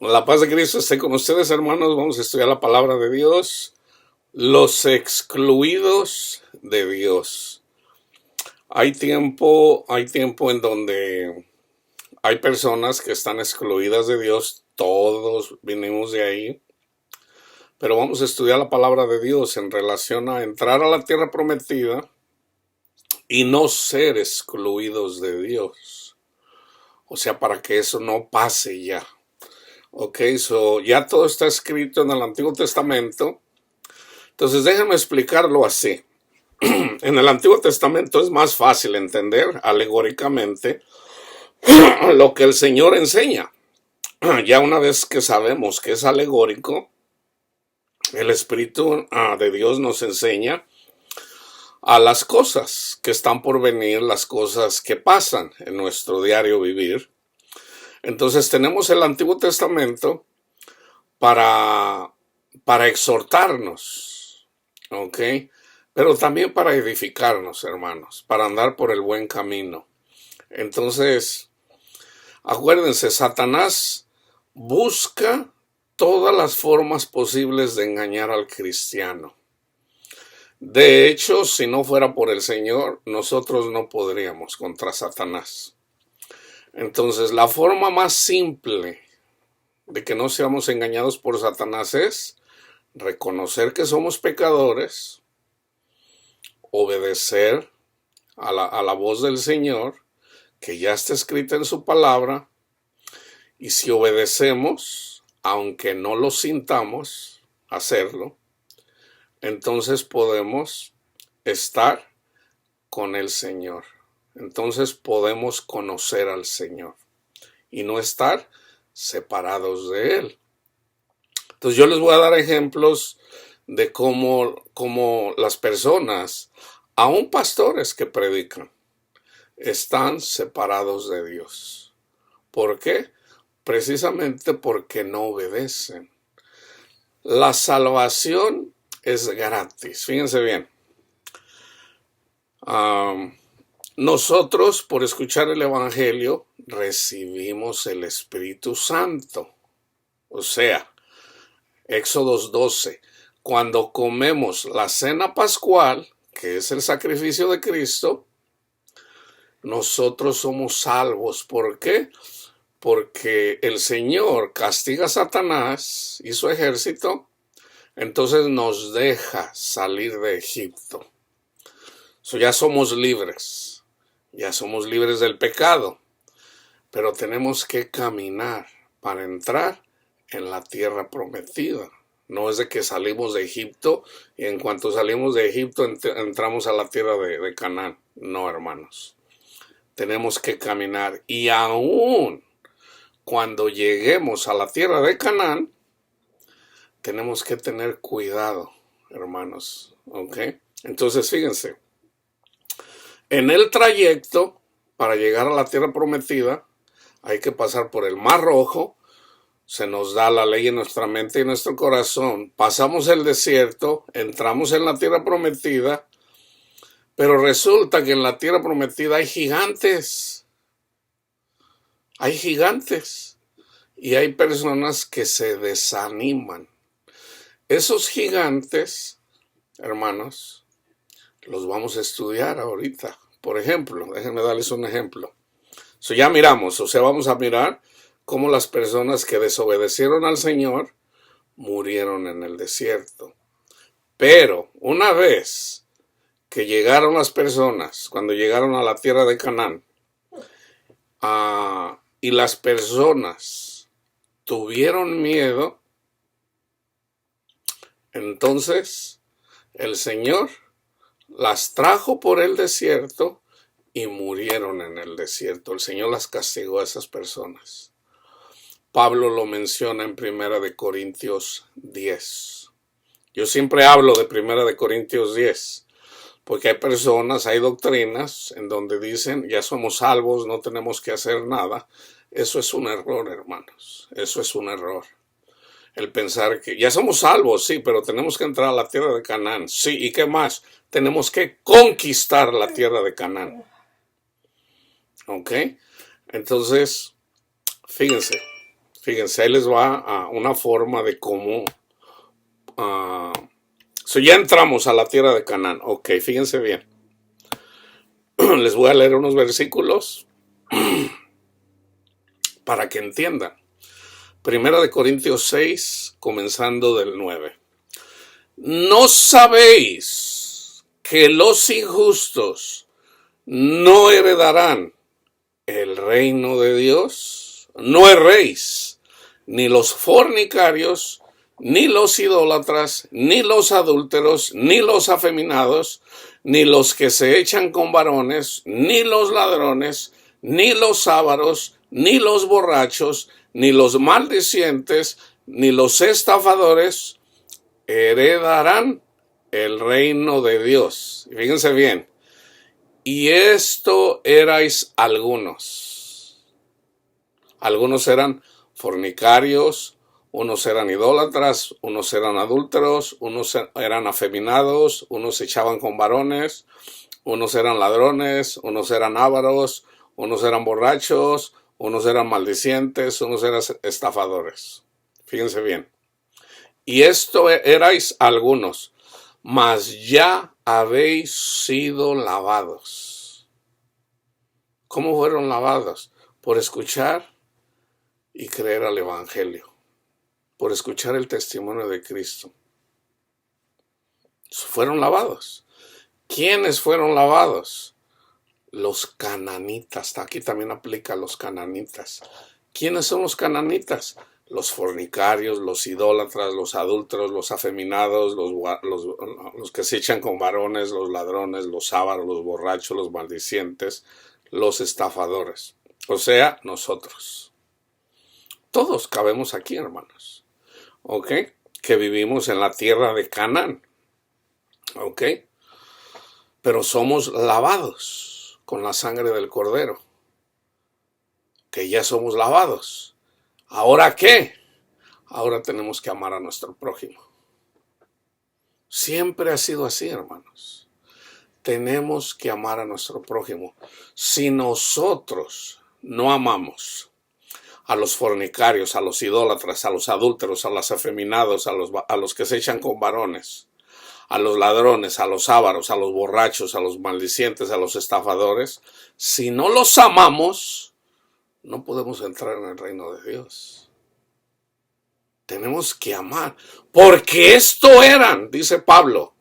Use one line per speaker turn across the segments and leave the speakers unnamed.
La paz de Cristo esté con ustedes, hermanos. Vamos a estudiar la palabra de Dios. Los excluidos de Dios. Hay tiempo en donde hay personas que están excluidas de Dios. Todos vinimos de ahí. Pero vamos a estudiar la palabra de Dios en relación a entrar a la tierra prometida y no ser excluidos de Dios. O sea, para que eso no pase ya. Ok, ya todo está escrito en el Antiguo Testamento. Entonces déjenme explicarlo así. En el Antiguo Testamento es más fácil entender alegóricamente lo que el Señor enseña. Ya una vez que sabemos que es alegórico, el Espíritu de Dios nos enseña a las cosas que están por venir, las cosas que pasan en nuestro diario vivir. Entonces tenemos el Antiguo Testamento para, para exhortarnos, ¿ok? Pero también para edificarnos, hermanos, para andar por el buen camino. Entonces, acuérdense, Satanás busca todas las formas posibles de engañar al cristiano. De hecho, si no fuera por el Señor, nosotros no podríamos contra Satanás. Entonces, la forma más simple de que no seamos engañados por Satanás es reconocer que somos pecadores, obedecer a la voz del Señor, que ya está escrita en su palabra, y si obedecemos, aunque no lo sintamos hacerlo, entonces podemos estar con el Señor. Entonces podemos conocer al Señor y no estar separados de Él. Entonces yo les voy a dar ejemplos de cómo las personas, aún pastores que predican, están separados de Dios. ¿Por qué? Precisamente porque no obedecen. La salvación es gratis. Fíjense bien. Nosotros, por escuchar el Evangelio, recibimos el Espíritu Santo. O sea, Éxodo 12. Cuando comemos la cena pascual, que es el sacrificio de Cristo, nosotros somos salvos. ¿Por qué? Porque el Señor castiga a Satanás y su ejército, entonces nos deja salir de Egipto. Ya somos libres, ya somos libres del pecado, pero tenemos que caminar para entrar en la tierra prometida. No es de que salimos de Egipto y en cuanto salimos de Egipto entramos a la tierra de Canaán. No, hermanos. Tenemos que caminar y aún cuando lleguemos a la tierra de Canaán, tenemos que tener cuidado, hermanos. ¿Ok? Entonces, fíjense, en el trayecto para llegar a la tierra prometida, hay que pasar por el Mar Rojo. Se nos da la ley en nuestra mente y en nuestro corazón. Pasamos el desierto, entramos en la tierra prometida, pero resulta que en la tierra prometida hay gigantes. Hay gigantes. Y hay personas que se desaniman. Esos gigantes, hermanos, los vamos a estudiar ahorita. Por ejemplo, déjenme darles un ejemplo. Ya miramos, vamos a mirar cómo las personas que desobedecieron al Señor murieron en el desierto. Pero una vez que llegaron las personas, cuando llegaron a la tierra de Canaán, y las personas tuvieron miedo, entonces el Señor las trajo por el desierto y murieron en el desierto. El Señor las castigó a esas personas. Pablo lo menciona en 1 Corintios 10. Yo siempre hablo de 1 Corintios 10, porque hay personas, hay doctrinas en donde dicen, ya somos salvos, no tenemos que hacer nada. Eso es un error, hermanos. Eso es un error. El pensar que ya somos salvos, sí, pero tenemos que entrar a la tierra de Canaán. Sí, ¿y qué más? Tenemos que conquistar la tierra de Canaán. ¿Ok? Entonces, fíjense. Fíjense, ahí les va a una forma de cómo... ya entramos a la tierra de Canaán. Ok, fíjense bien. Les voy a leer unos versículos para que entiendan. Primera de Corintios 6, comenzando del 9. ¿No sabéis que los injustos no heredarán el reino de Dios? No erréis, ni los fornicarios, ni los idólatras, ni los adúlteros, ni los afeminados, ni los que se echan con varones, ni los ladrones, ni los ávaros, ni los borrachos, ni los maldicientes, ni los estafadores heredarán el reino de Dios. Y fíjense bien. Y esto erais algunos. Algunos eran fornicarios, unos eran idólatras, unos eran adúlteros, unos eran afeminados, unos se echaban con varones, unos eran ladrones, unos eran ávaros, unos eran borrachos, unos eran maldicientes, unos eran estafadores. Fíjense bien. Y esto erais algunos, mas ya habéis sido lavados. ¿Cómo fueron lavados? Por escuchar y creer al Evangelio, por escuchar el testimonio de Cristo. Fueron lavados. ¿Quiénes fueron lavados? Los cananitas. Aquí también aplica a los cananitas. ¿Quiénes son los cananitas? Los fornicarios, los idólatras, los adúlteros, los afeminados, los que se echan con varones, los ladrones, los ávaros, los borrachos, los maldicientes, los estafadores. O sea, nosotros. Todos cabemos aquí, hermanos. ¿Ok? Que vivimos en la tierra de Canaán. ¿Ok? Pero somos lavados con la sangre del Cordero. Que ya somos lavados. ¿Ahora qué? Ahora tenemos que amar a nuestro prójimo. Siempre ha sido así, hermanos. Tenemos que amar a nuestro prójimo. Si nosotros no amamos a los fornicarios, a los idólatras, a los adúlteros, a los afeminados, a los que se echan con varones, a los ladrones, a los ávaros, a los borrachos, a los maldicientes, a los estafadores, si no los amamos, no podemos entrar en el reino de Dios. Tenemos que amar, porque esto eran, dice Pablo.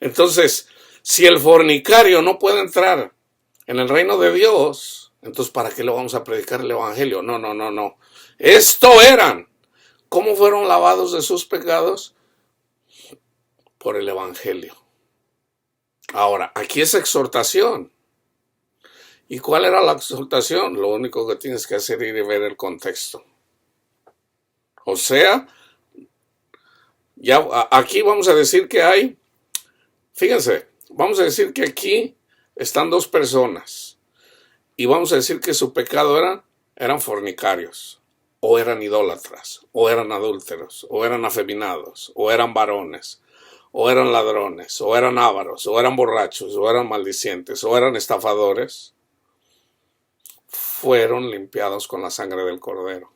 Entonces, si el fornicario no puede entrar en el reino de Dios, entonces ¿para qué le vamos a predicar el evangelio? No. Esto eran. ¿Cómo fueron lavados de sus pecados? Por el evangelio. Ahora, aquí es exhortación. ¿Y cuál era la exhortación? Lo único que tienes que hacer es ir y ver el contexto. O sea, ya aquí vamos a decir que hay, fíjense, vamos a decir que aquí están dos personas y vamos a decir que su pecado eran fornicarios, o eran idólatras, o eran adúlteros, o eran afeminados, o eran varones, o eran ladrones, o eran ávaros, o eran borrachos, o eran maldicientes, o eran estafadores. Fueron limpiados con la sangre del Cordero.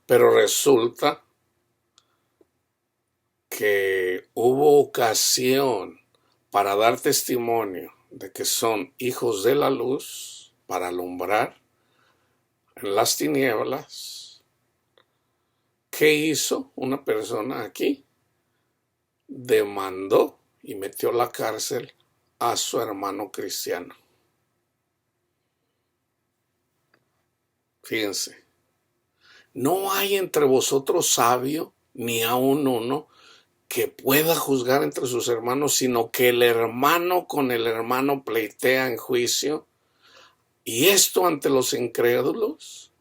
Pero resulta que hubo ocasión para dar testimonio de que son hijos de la luz, para alumbrar en las tinieblas. ¿Qué hizo una persona aquí? Demandó y metió a la cárcel a su hermano cristiano. Fíjense, no hay entre vosotros sabio, ni aun uno, que pueda juzgar entre sus hermanos, sino que el hermano con el hermano pleitea en juicio, y esto ante los incrédulos.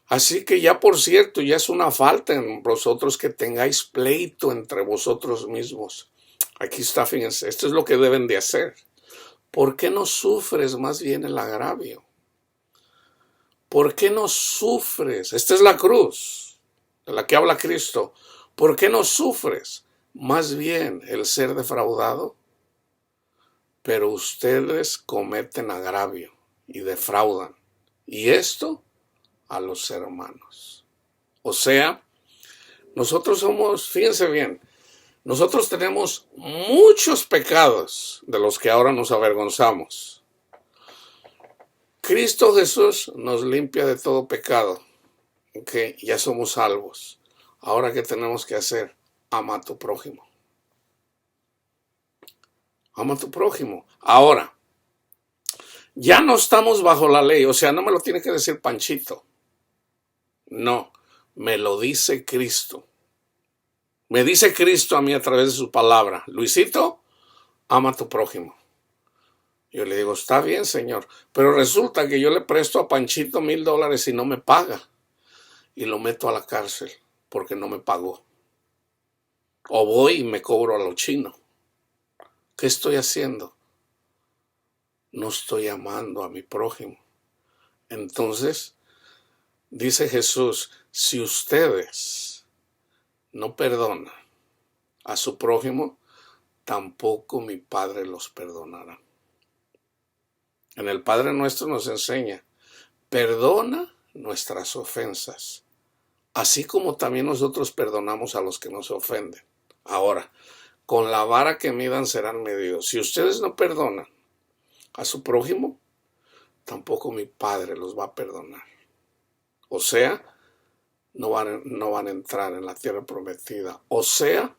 Así que ya, por cierto, ya es una falta en vosotros que tengáis pleito entre vosotros mismos. Aquí está, fíjense, esto es lo que deben de hacer. ¿Por qué no sufres más bien el agravio? ¿Por qué no sufres? Esta es la cruz de la que habla Cristo. ¿Por qué no sufres más bien el ser defraudado? Pero ustedes cometen agravio y defraudan. Y esto a los hermanos. O sea, nosotros somos, fíjense bien, nosotros tenemos muchos pecados de los que ahora nos avergonzamos. Cristo Jesús nos limpia de todo pecado. Okay, ya somos salvos. Ahora, ¿qué tenemos que hacer? Ama a tu prójimo. Ama a tu prójimo. Ahora, ya no estamos bajo la ley. O sea, no me lo tiene que decir Panchito. No, me lo dice Cristo. Me dice Cristo a mí a través de su palabra. Luisito, ama a tu prójimo. Yo le digo, está bien, Señor. Pero resulta que yo le presto a Panchito $1,000 y no me paga. Y lo meto a la cárcel porque no me pagó. O voy y me cobro a lo chino. ¿Qué estoy haciendo? No estoy amando a mi prójimo. Entonces, dice Jesús, si ustedes no perdonan a su prójimo, tampoco mi Padre los perdonará. En el Padre Nuestro nos enseña, perdona nuestras ofensas, así como también nosotros perdonamos a los que nos ofenden. Ahora, con la vara que midan serán medidos. Si ustedes no perdonan a su prójimo, tampoco mi Padre los va a perdonar. O sea, no van a entrar en la tierra prometida. O sea,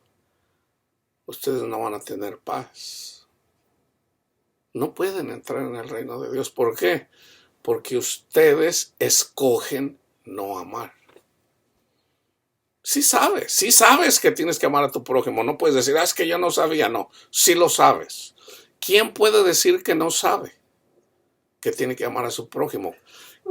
ustedes no van a tener paz. No pueden entrar en el reino de Dios. ¿Por qué? Porque ustedes escogen no amar. Sí sabes que tienes que amar a tu prójimo. No puedes decir, es que yo no sabía. No, sí lo sabes. ¿Quién puede decir que no sabe que tiene que amar a su prójimo?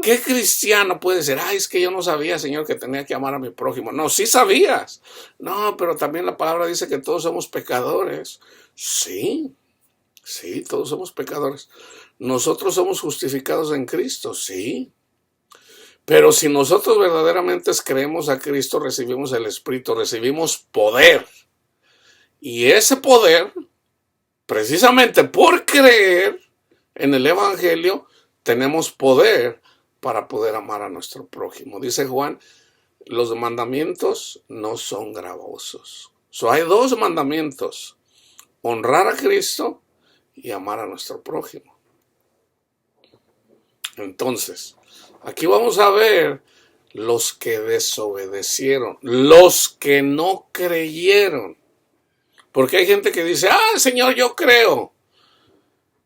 ¿Qué cristiano puede decir, es que yo no sabía, Señor, que tenía que amar a mi prójimo? No, sí sabías. No, pero también la palabra dice que todos somos pecadores. Sí, todos somos pecadores. Nosotros somos justificados en Cristo, sí. Pero si nosotros verdaderamente creemos a Cristo, recibimos el Espíritu, recibimos poder. Y ese poder, precisamente por creer en el Evangelio, tenemos poder para poder amar a nuestro prójimo. Dice Juan, los mandamientos no son gravosos. Hay 2 mandamientos, honrar a Cristo y amar a nuestro prójimo. Entonces, aquí vamos a ver los que desobedecieron, los que no creyeron. Porque hay gente que dice, Señor, yo creo.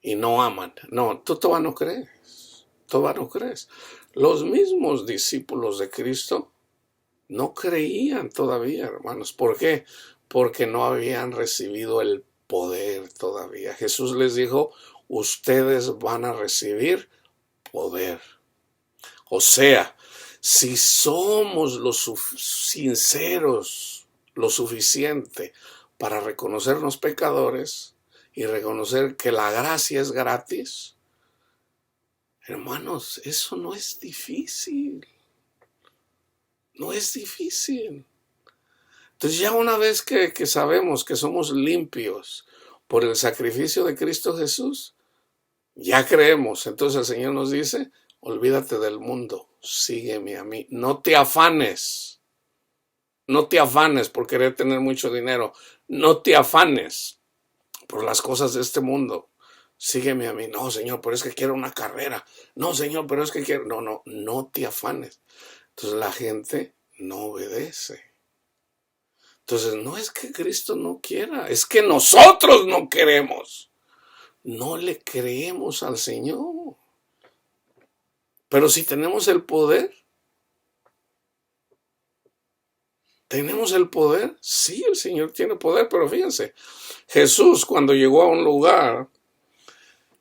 Y no aman. No, tú todavía no crees. Todavía no crees. Los mismos discípulos de Cristo no creían todavía, hermanos. ¿Por qué? Porque no habían recibido el poder todavía. Jesús les dijo, ustedes van a recibir poder. O sea, si somos sinceros lo suficiente para reconocernos pecadores y reconocer que la gracia es gratis, hermanos, eso no es difícil. No es difícil. Entonces ya una vez que sabemos que somos limpios por el sacrificio de Cristo Jesús, ya creemos. Entonces el Señor nos dice, olvídate del mundo, sígueme a mí. No te afanes por querer tener mucho dinero. No te afanes por las cosas de este mundo. Sígueme a mí. No, Señor, pero es que quiero una carrera. No, Señor, pero es que quiero... No te afanes. Entonces la gente no obedece. Entonces no es que Cristo no quiera, es que nosotros no queremos. No le creemos al Señor. Pero si tenemos el poder, sí, el Señor tiene poder, pero fíjense, Jesús cuando llegó a un lugar,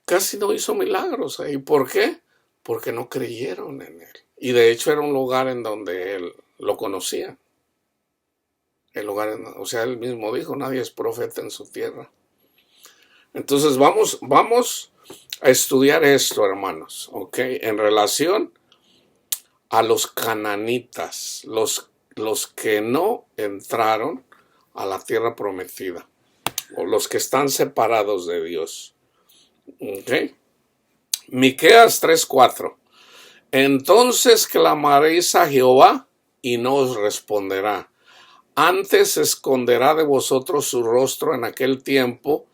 casi no hizo milagros ahí. ¿Por qué? Porque no creyeron en Él. Y de hecho era un lugar en donde Él lo conocía. O sea, Él mismo dijo, nadie es profeta en su tierra. Entonces vamos a estudiar esto, hermanos, ¿ok? En relación a los cananitas, los que no entraron a la tierra prometida, o los que están separados de Dios, ¿ok? Miqueas 3:4. Entonces clamaréis a Jehová y no os responderá. Antes esconderá de vosotros su rostro en aquel tiempo,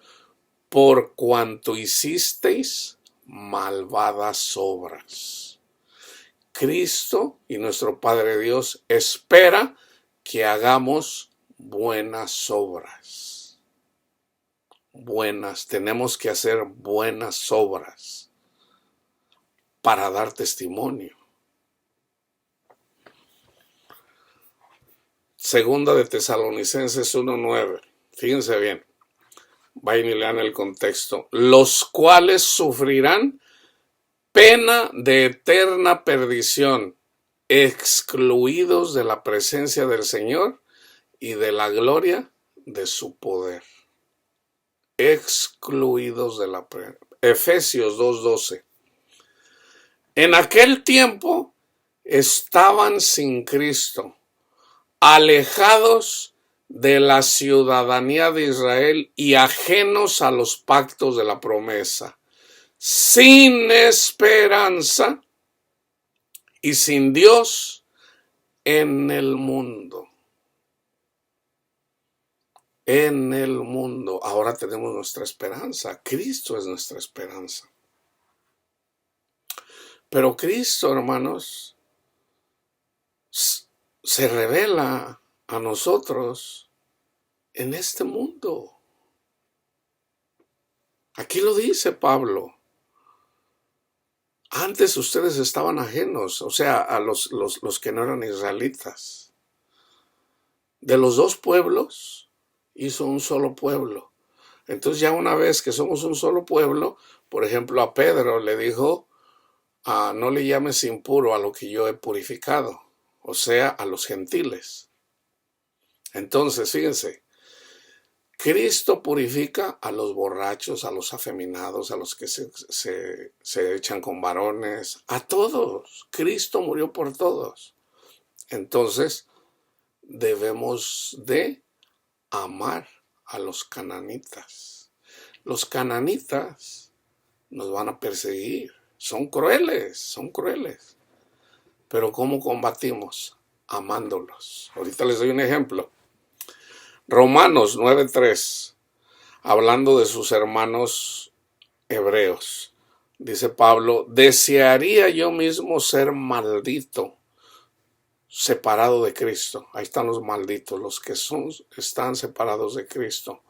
por cuanto hicisteis malvadas obras. Cristo y nuestro Padre Dios espera que hagamos buenas obras. Tenemos que hacer buenas obras para dar testimonio. Segunda de Tesalonicenses 1:9. Fíjense bien. Vayan y lean el contexto. Los cuales sufrirán pena de eterna perdición, excluidos de la presencia del Señor y de la gloria de su poder. Excluidos de la presencia. Efesios 2:12. En aquel tiempo estaban sin Cristo, alejados de la ciudadanía de Israel y ajenos a los pactos de la promesa, sin esperanza y sin Dios en el mundo. En el mundo. Ahora tenemos nuestra esperanza. Cristo es nuestra esperanza. Pero Cristo, hermanos, se revela a nosotros en este mundo. Aquí lo dice Pablo. Antes ustedes estaban ajenos, o sea, a los que no eran israelitas. De los dos pueblos hizo un solo pueblo. Entonces ya una vez que somos un solo pueblo, por ejemplo a Pedro le dijo, no le llames impuro a lo que yo he purificado, o sea, a los gentiles. Entonces, fíjense, Cristo purifica a los borrachos, a los afeminados, a los que se echan con varones, a todos. Cristo murió por todos. Entonces, debemos de amar a los cananitas. Los cananitas nos van a perseguir. Son crueles. Pero ¿cómo combatimos? Amándolos. Ahorita les doy un ejemplo. Romanos 9:3, hablando de sus hermanos hebreos, dice Pablo, desearía yo mismo ser maldito, separado de Cristo. Ahí están los malditos, los que están separados de Cristo.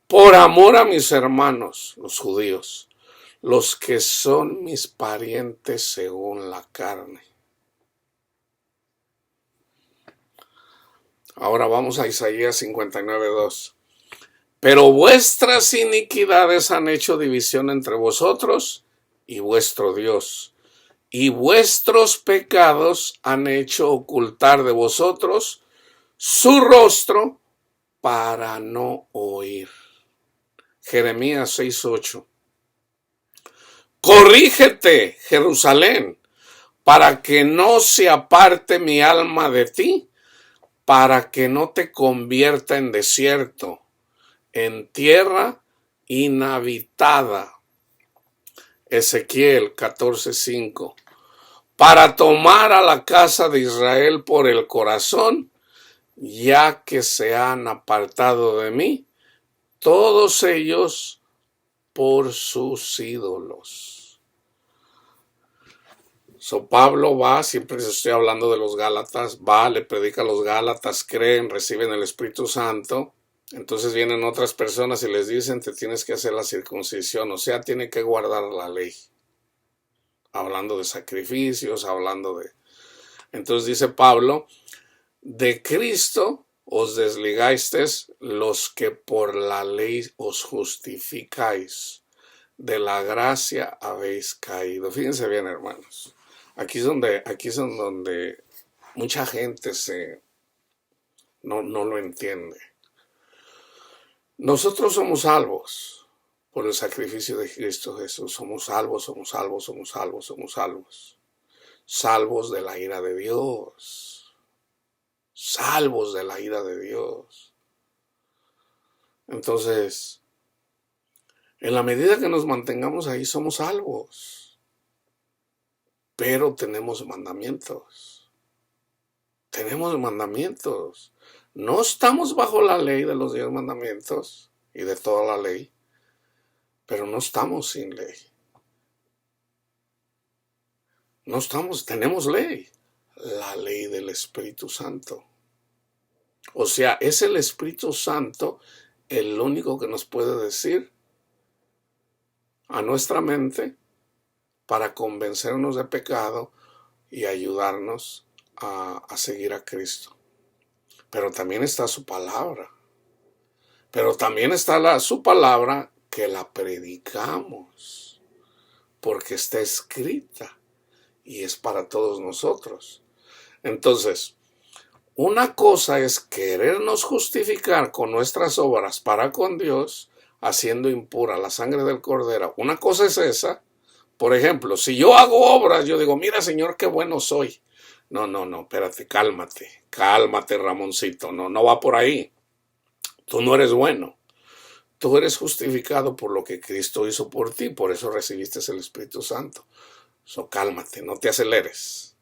Por amor a mis hermanos, los judíos, los que son mis parientes según la carne. Ahora vamos a Isaías 59:2. Pero vuestras iniquidades han hecho división entre vosotros y vuestro Dios, y vuestros pecados han hecho ocultar de vosotros su rostro para no oír. Jeremías 6:8. Corrígete, Jerusalén, para que no se aparte mi alma de ti, para que no te convierta en desierto, en tierra inhabitada. Ezequiel 14:5. Para tomar a la casa de Israel por el corazón, ya que se han apartado de mí, todos ellos por sus ídolos. Pablo va, siempre estoy hablando de los Gálatas, va, le predica a los Gálatas, creen, reciben el Espíritu Santo. Entonces vienen otras personas y les dicen, te tienes que hacer la circuncisión, o sea, tiene que guardar la ley. Hablando de sacrificios, Entonces dice Pablo, de Cristo os desligasteis los que por la ley os justificáis, de la gracia habéis caído. Fíjense bien, hermanos. Aquí es donde mucha gente no lo entiende. Nosotros somos salvos por el sacrificio de Cristo Jesús. Somos salvos. Salvos de la ira de Dios. Salvos de la ira de Dios. Entonces, en la medida que nos mantengamos ahí, somos salvos. pero tenemos mandamientos. Tenemos mandamientos. No estamos bajo la ley de los 10 mandamientos y de toda la ley, pero no estamos sin ley. No estamos, tenemos ley. La ley del Espíritu Santo. O sea, es el Espíritu Santo el único que nos puede decir a nuestra mente para convencernos de pecado y ayudarnos a seguir a Cristo. Pero también está su palabra. Pero también está su palabra que la predicamos, porque está escrita y es para todos nosotros. Entonces, una cosa es querernos justificar con nuestras obras para con Dios, haciendo impura la sangre del Cordero. Una cosa es esa. Por ejemplo, si yo hago obras, yo digo, mira, Señor, qué bueno soy. No, espérate, cálmate, Ramoncito. No va por ahí. Tú no eres bueno. Tú eres justificado por lo que Cristo hizo por ti, por eso recibiste el Espíritu Santo. Cálmate, no te aceleres.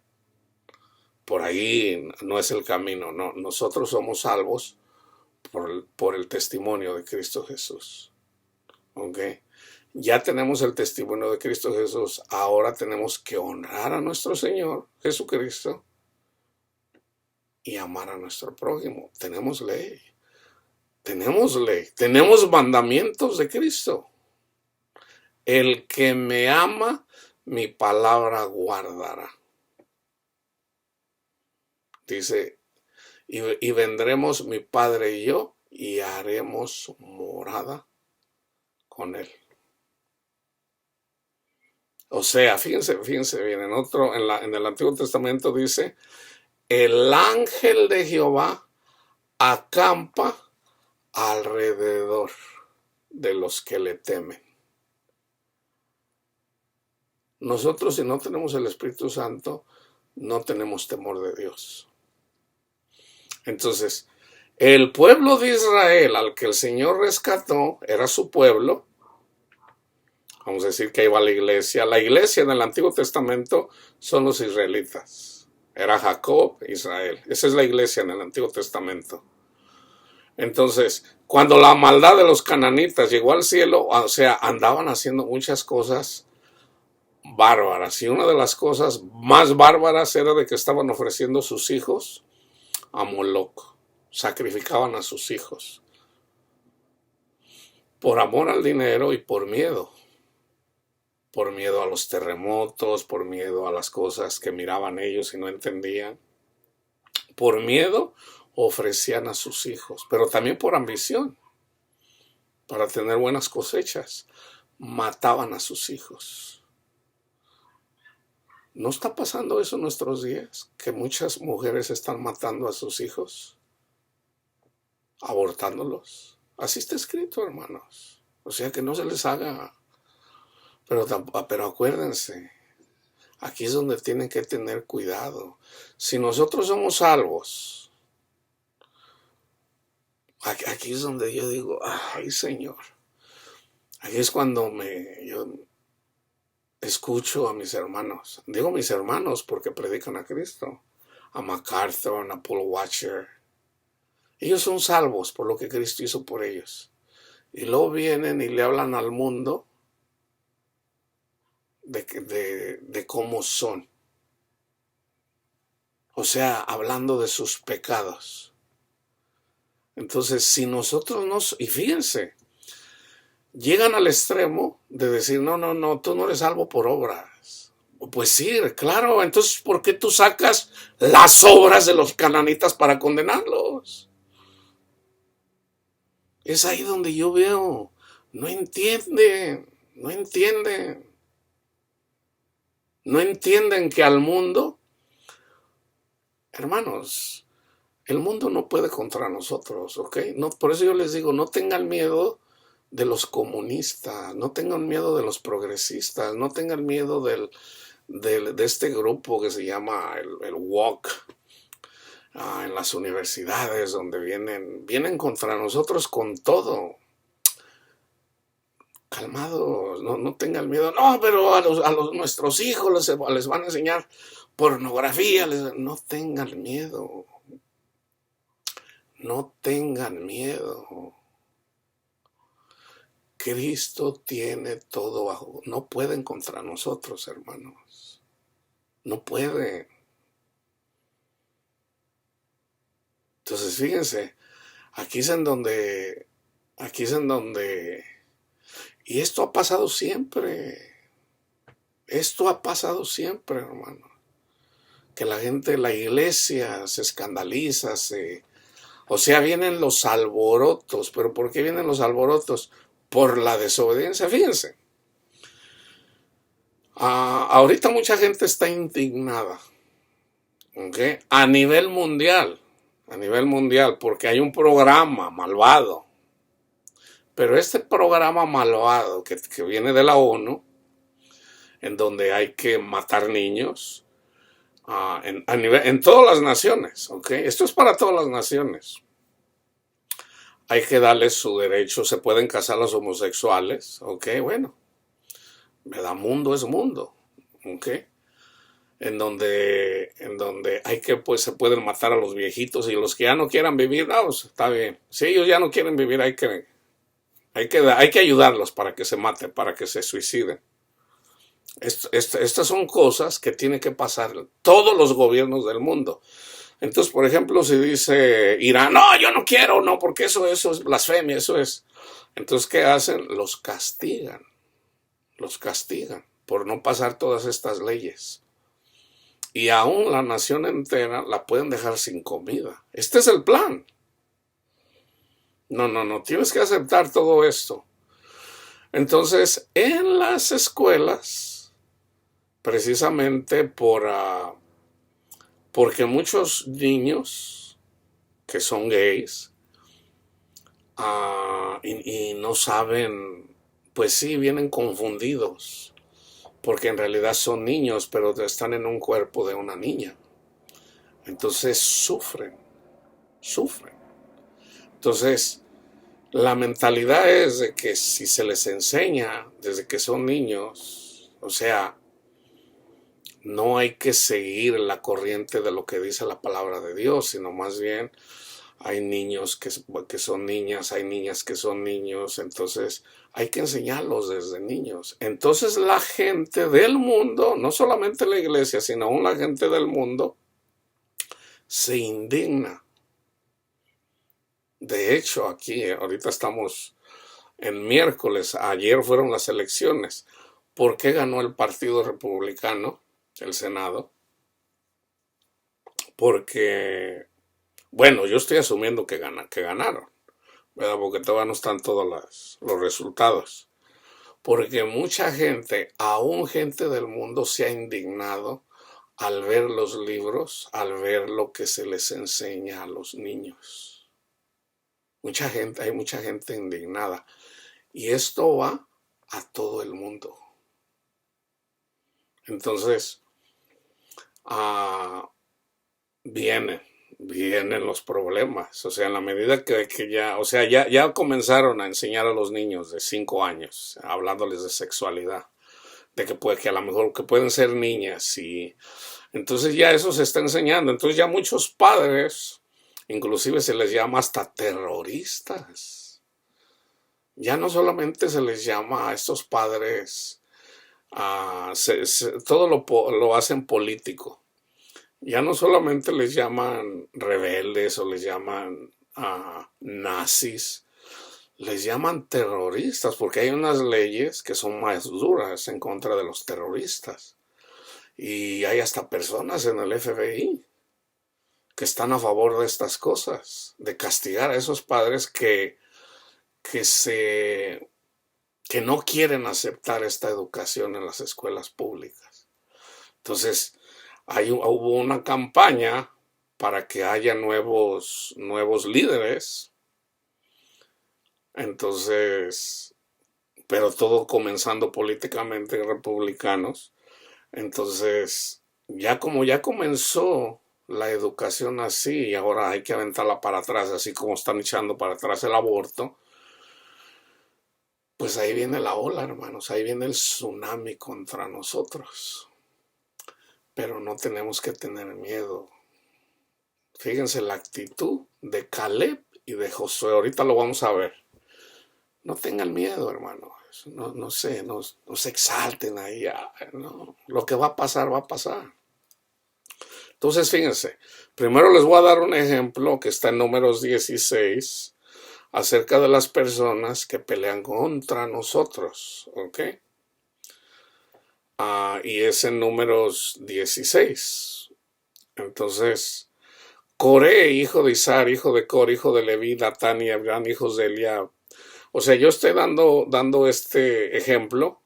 Por ahí no es el camino. No, nosotros somos salvos por el testimonio de Cristo Jesús. ¿Ok? Ya tenemos el testimonio de Cristo Jesús. Ahora tenemos que honrar a nuestro Señor Jesucristo y amar a nuestro prójimo. Tenemos ley. Tenemos mandamientos de Cristo. El que me ama, mi palabra guardará. Dice, y vendremos mi Padre y yo, y haremos morada con él. O sea, fíjense bien, en el Antiguo Testamento dice, el ángel de Jehová acampa alrededor de los que le temen. Nosotros, si no tenemos el Espíritu Santo, no tenemos temor de Dios. Entonces, el pueblo de Israel al que el Señor rescató era su pueblo. Vamos a decir que iba a la iglesia. La iglesia en el Antiguo Testamento son los israelitas. Era Jacob, Israel. Esa es la iglesia en el Antiguo Testamento. Entonces, cuando la maldad de los cananitas llegó al cielo, o sea, andaban haciendo muchas cosas bárbaras. Y una de las cosas más bárbaras era de que estaban ofreciendo sus hijos a Moloc. Sacrificaban a sus hijos. Por amor al dinero y por miedo. Por miedo a los terremotos, por miedo a las cosas que miraban ellos y no entendían. Por miedo ofrecían a sus hijos, pero también por ambición, para tener buenas cosechas, mataban a sus hijos. ¿No está pasando eso en nuestros días? Que muchas mujeres están matando a sus hijos, abortándolos. Así está escrito, hermanos. O sea que no se les haga. Pero acuérdense, aquí es donde tienen que tener cuidado. Si nosotros somos salvos, aquí es donde yo digo, ay Señor. Aquí es cuando yo escucho a mis hermanos. Digo mis hermanos porque predican a Cristo. A MacArthur, a Paul Washer. Ellos son salvos por lo que Cristo hizo por ellos. Y luego vienen y le hablan al mundo de cómo son. O sea, hablando de sus pecados. Entonces, si nosotros y fíjense, llegan al extremo de decir, no, tú no eres salvo por obras. Pues sí, claro, entonces, ¿por qué tú sacas las obras de los cananitas para condenarlos? Es ahí donde yo veo, no entienden. No entienden que al mundo, hermanos, el mundo no puede contra nosotros, ¿ok? No, por eso yo les digo, no tengan miedo de los comunistas, no tengan miedo de los progresistas, no tengan miedo de este grupo que se llama el WOC, en las universidades, donde vienen contra nosotros con todo. calmados, no tengan miedo. No, pero nuestros hijos les van a enseñar pornografía. No tengan miedo. No tengan miedo. Cristo tiene todo bajo. No pueden contra nosotros, hermanos. No pueden. Entonces, fíjense, aquí es en donde, y esto ha pasado siempre. Esto ha pasado siempre, hermano. Que la gente, la iglesia se escandaliza, o sea, vienen los alborotos. ¿Pero por qué vienen los alborotos? Por la desobediencia. Fíjense, ahorita mucha gente está indignada, ¿ok? A nivel mundial, porque hay un programa malvado. Pero este programa malvado que viene de la ONU, en donde hay que matar niños, en todas las naciones, ¿ok? Esto es para todas las naciones. Hay que darles su derecho, se pueden casar los homosexuales, ¿ok? Bueno, ¿verdad? Mundo es mundo, ¿ok? En donde hay que, pues, se pueden matar a los viejitos y los que ya no quieran vivir, no, pues, está bien. Si ellos ya no quieren vivir, hay que ayudarlos para que se maten, para que se suiciden. Estas son cosas que tienen que pasar todos los gobiernos del mundo. Entonces, por ejemplo, si dice Irán, no, yo no quiero, no, porque eso es blasfemia, eso es. Entonces, ¿qué hacen? Los castigan por no pasar todas estas leyes. Y aún la nación entera la pueden dejar sin comida. Este es el plan. No, tienes que aceptar todo esto. Entonces, en las escuelas, precisamente porque muchos niños que son gays y no saben, pues sí, vienen confundidos, porque en realidad son niños, pero están en un cuerpo de una niña. Entonces sufren. Entonces, la mentalidad es de que si se les enseña desde que son niños, o sea, no hay que seguir la corriente de lo que dice la palabra de Dios, sino más bien hay niños que son niñas, hay niñas que son niños, entonces hay que enseñarlos desde niños. Entonces la gente del mundo, no solamente la iglesia, sino aún la gente del mundo, se indigna. De hecho, aquí, ahorita estamos en miércoles, ayer fueron las elecciones. ¿Por qué ganó el Partido Republicano el Senado? Porque, bueno, yo estoy asumiendo que ganaron, ¿verdad? Porque todavía no están todos los resultados. Porque mucha gente, aún gente del mundo, se ha indignado al ver los libros, al ver lo que se les enseña a los niños. Hay mucha gente indignada. Y esto va a todo el mundo. Entonces, vienen los problemas. O sea, en la medida que ya, o sea, ya comenzaron a enseñar a los niños de 5 años, hablándoles de sexualidad, de que a lo mejor que pueden ser niñas, y entonces ya eso se está enseñando. Entonces ya muchos padres, inclusive se les llama hasta terroristas. Ya no solamente se les llama a estos padres, todo lo hacen político. Ya no solamente les llaman rebeldes o les llaman nazis, les llaman terroristas, porque hay unas leyes que son más duras en contra de los terroristas. Y hay hasta personas en el FBI que están a favor de estas cosas, de castigar a esos padres que no quieren aceptar esta educación en las escuelas públicas. Entonces, hubo una campaña para que haya nuevos líderes. Entonces, pero todo comenzando políticamente republicanos. Entonces, ya comenzó la educación así, y ahora hay que aventarla para atrás, así como están echando para atrás el aborto. pues ahí viene la ola, hermanos, ahí viene el tsunami contra nosotros. Pero no tenemos que tener miedo. Fíjense la actitud de Caleb y de Josué. Ahorita lo vamos a ver. No tengan miedo, hermanos. No sé, no se exalten ahí. No. Lo que va a pasar, va a pasar. Entonces, fíjense. Primero les voy a dar un ejemplo que está en Números 16 acerca de las personas que pelean contra nosotros. ¿Ok? Y es en Números 16. Entonces, Coré, hijo de Izar, hijo de Cor, hijo de Leví, Datán y Abraham, hijos de Eliab. O sea, yo estoy dando este ejemplo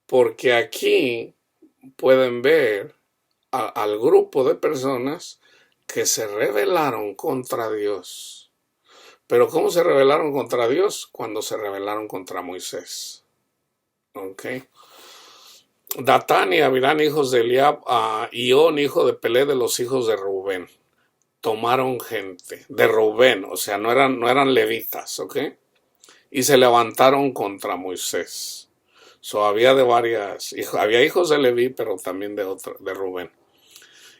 porque aquí pueden ver al grupo de personas que se rebelaron contra Dios. Pero ¿cómo se rebelaron contra Dios? Cuando se rebelaron contra Moisés. ¿Ok? Datán y Abiram, hijos de Eliab, Ión, hijo de Pelé, de los hijos de Rubén. Tomaron gente de Rubén, o sea, no eran levitas, ¿ok? Y se levantaron contra Moisés. Había había hijos de Leví, pero también de Rubén.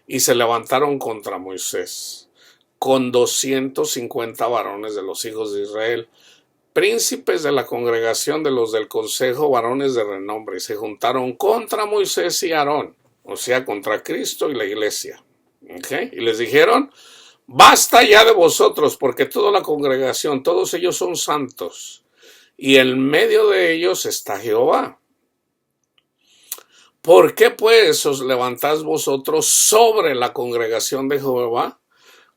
Y se levantaron contra Moisés con 250 varones de los hijos de Israel, príncipes de la congregación de los del consejo, varones de renombre, y se juntaron contra Moisés y Aarón, o sea, contra Cristo y la iglesia. ¿Okay? Y les dijeron: basta ya de vosotros, porque toda la congregación, todos ellos son santos, y en medio de ellos está Jehová. ¿Por qué pues os levantáis vosotros sobre la congregación de Jehová?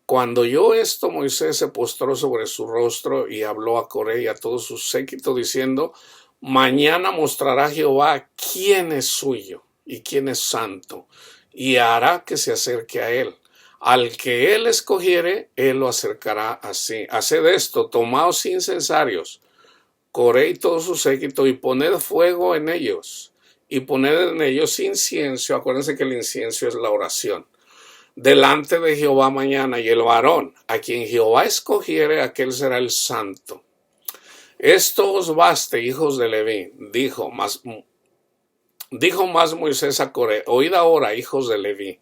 Cuando oyó esto, Moisés se postró sobre su rostro y habló a Coré y a todo su séquito, diciendo: mañana mostrará Jehová quién es suyo y quién es santo, y hará que se acerque a él. Al que él escogiere, él lo acercará así. Haced esto, tomaos incensarios, Coré y todo su séquito, y poned fuego en ellos, y poned en ellos incienso. Acuérdense que el incienso es la oración. Delante de Jehová mañana, y el varón a quien Jehová escogiere, aquel será el santo. Esto os baste, hijos de Leví, dijo más Moisés a Coré: oíd ahora, hijos de Leví,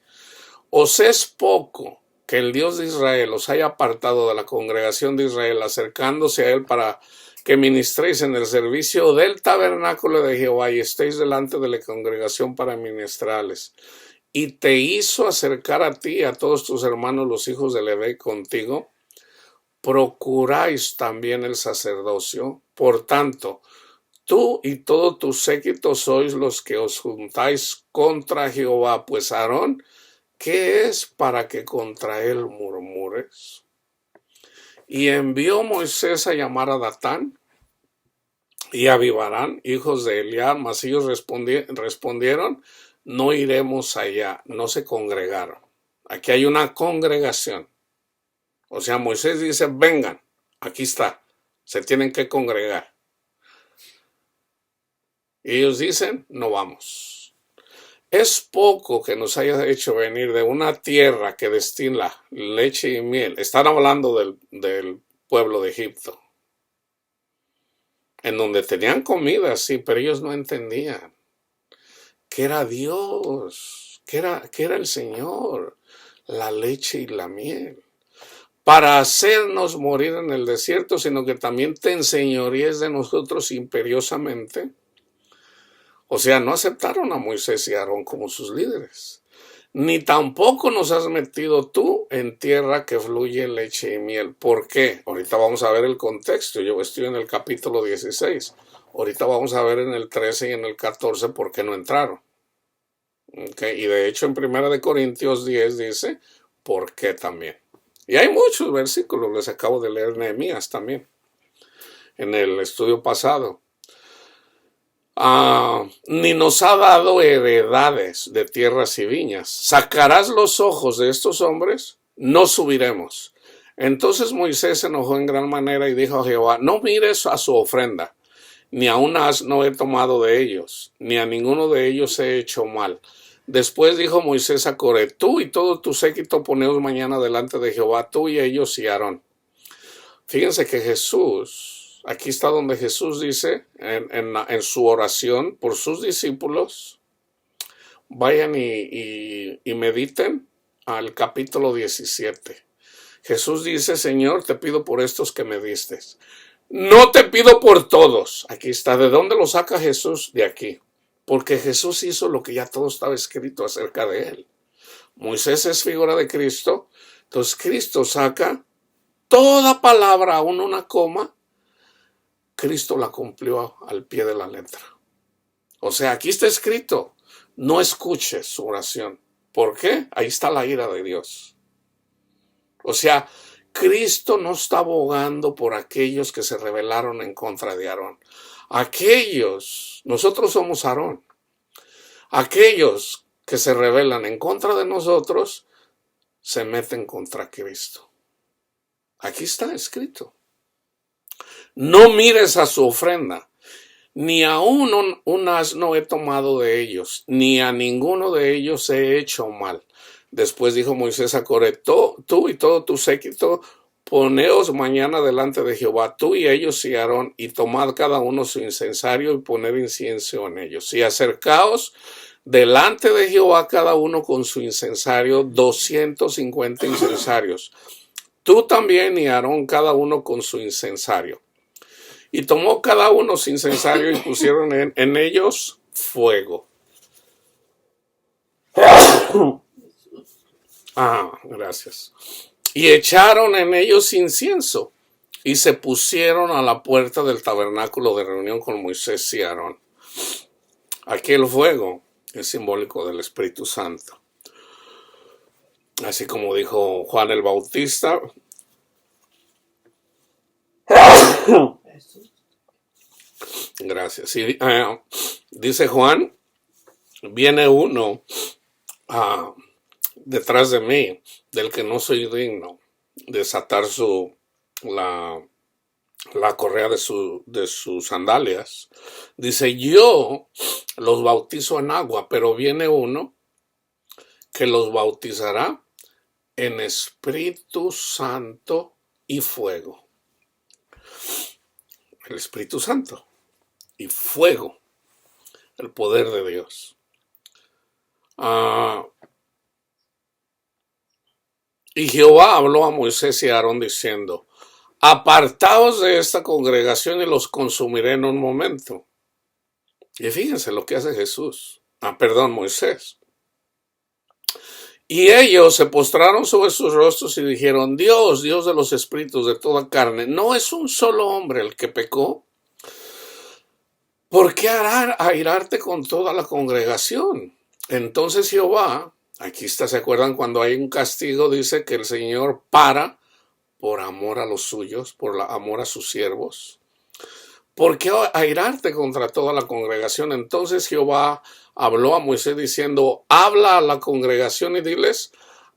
¿os es poco que el Dios de Israel os haya apartado de la congregación de Israel, acercándose a él para que ministréis en el servicio del tabernáculo de Jehová y estéis delante de la congregación para ministrarles? Y te hizo acercar a ti y a todos tus hermanos los hijos de Leví contigo. Procuráis también el sacerdocio. Por tanto, tú y todo tu séquito sois los que os juntáis contra Jehová. Pues Aarón, ¿qué es para que contra él murmures? Y envió Moisés a llamar a Datán y a Abiram, hijos de Eliab, mas ellos respondieron: no iremos allá. No se congregaron. Aquí hay una congregación. O sea, Moisés dice: vengan, aquí está, se tienen que congregar. Y ellos dicen: no vamos. Es poco que nos haya hecho venir de una tierra que destila leche y miel. Están hablando del pueblo de Egipto, en donde tenían comida, sí, pero ellos no entendían que era Dios, que era el Señor, la leche y la miel, para hacernos morir en el desierto, sino que también te enseñoríes de nosotros imperiosamente. O sea, no aceptaron a Moisés y a Aarón como sus líderes. Ni tampoco nos has metido tú en tierra que fluye leche y miel. ¿Por qué? Ahorita vamos a ver el contexto. Yo estoy en el capítulo 16. Ahorita vamos a ver en el 13 y en el 14 por qué no entraron. ¿Okay? Y de hecho en 1 Corintios 10 dice por qué también. Y hay muchos versículos. Les acabo de leer Nehemías también en el estudio pasado. Ni nos ha dado heredades de tierras y viñas. ¿Sacarás los ojos de estos hombres? No subiremos. Entonces Moisés se enojó en gran manera y dijo a Jehová: no mires a su ofrenda, ni a un asno he tomado de ellos, ni a ninguno de ellos he hecho mal. Después dijo Moisés a Coré: tú y todo tu séquito poneos mañana delante de Jehová, tú y ellos y Aarón. Fíjense que Jesús, Aquí está donde Jesús dice en su oración por sus discípulos. Vayan y mediten al capítulo 17. Jesús dice, Señor, te pido por estos que me diste. No te pido por todos. Aquí está. ¿De dónde lo saca Jesús? De aquí. Porque Jesús hizo lo que ya todo estaba escrito acerca de él. Moisés es figura de Cristo. Entonces Cristo saca toda palabra, aún una coma. Cristo la cumplió al pie de la letra. O sea, aquí está escrito. No escuches su oración. ¿Por qué? Ahí está la ira de Dios. O sea, Cristo no está abogando por aquellos que se rebelaron en contra de Aarón. Nosotros somos Aarón. Aquellos que se rebelan en contra de nosotros, se meten contra Cristo. Aquí está escrito. No mires a su ofrenda, ni aún un asno he tomado de ellos, ni a ninguno de ellos he hecho mal. Después dijo Moisés a Coré, tú y todo tu séquito, poneos mañana delante de Jehová, tú y ellos y Aarón, y tomad cada uno su incensario y poned incienso en ellos. Y acercaos delante de Jehová cada uno con su incensario, 250 incensarios. Tú también y Aarón cada uno con su incensario. Y tomó cada uno su incensario y pusieron en ellos fuego. Gracias. Y echaron en ellos incienso y se pusieron a la puerta del tabernáculo de reunión con Moisés y Aarón. Aquí el fuego es simbólico del Espíritu Santo. Así como dijo Juan el Bautista. Gracias. Y, dice Juan, viene uno detrás de mí, del que no soy digno de desatar la correa de sus sandalias. Dice, yo los bautizo en agua, pero viene uno que los bautizará en Espíritu Santo y fuego. El Espíritu Santo y fuego, el poder de Dios. Y Jehová habló a Moisés y a Aarón diciendo, apartaos de esta congregación y los consumiré en un momento. Y fíjense lo que hace Moisés. Y ellos se postraron sobre sus rostros y dijeron, Dios de los espíritus de toda carne, ¿no es un solo hombre el que pecó? ¿Por qué airarte con toda la congregación? Entonces Jehová, aquí está, ¿se acuerdan cuando hay un castigo? Dice que el Señor para por amor a los suyos, por amor a sus siervos. ¿Por qué airarte contra toda la congregación? Entonces Jehová habló a Moisés diciendo, habla a la congregación y diles,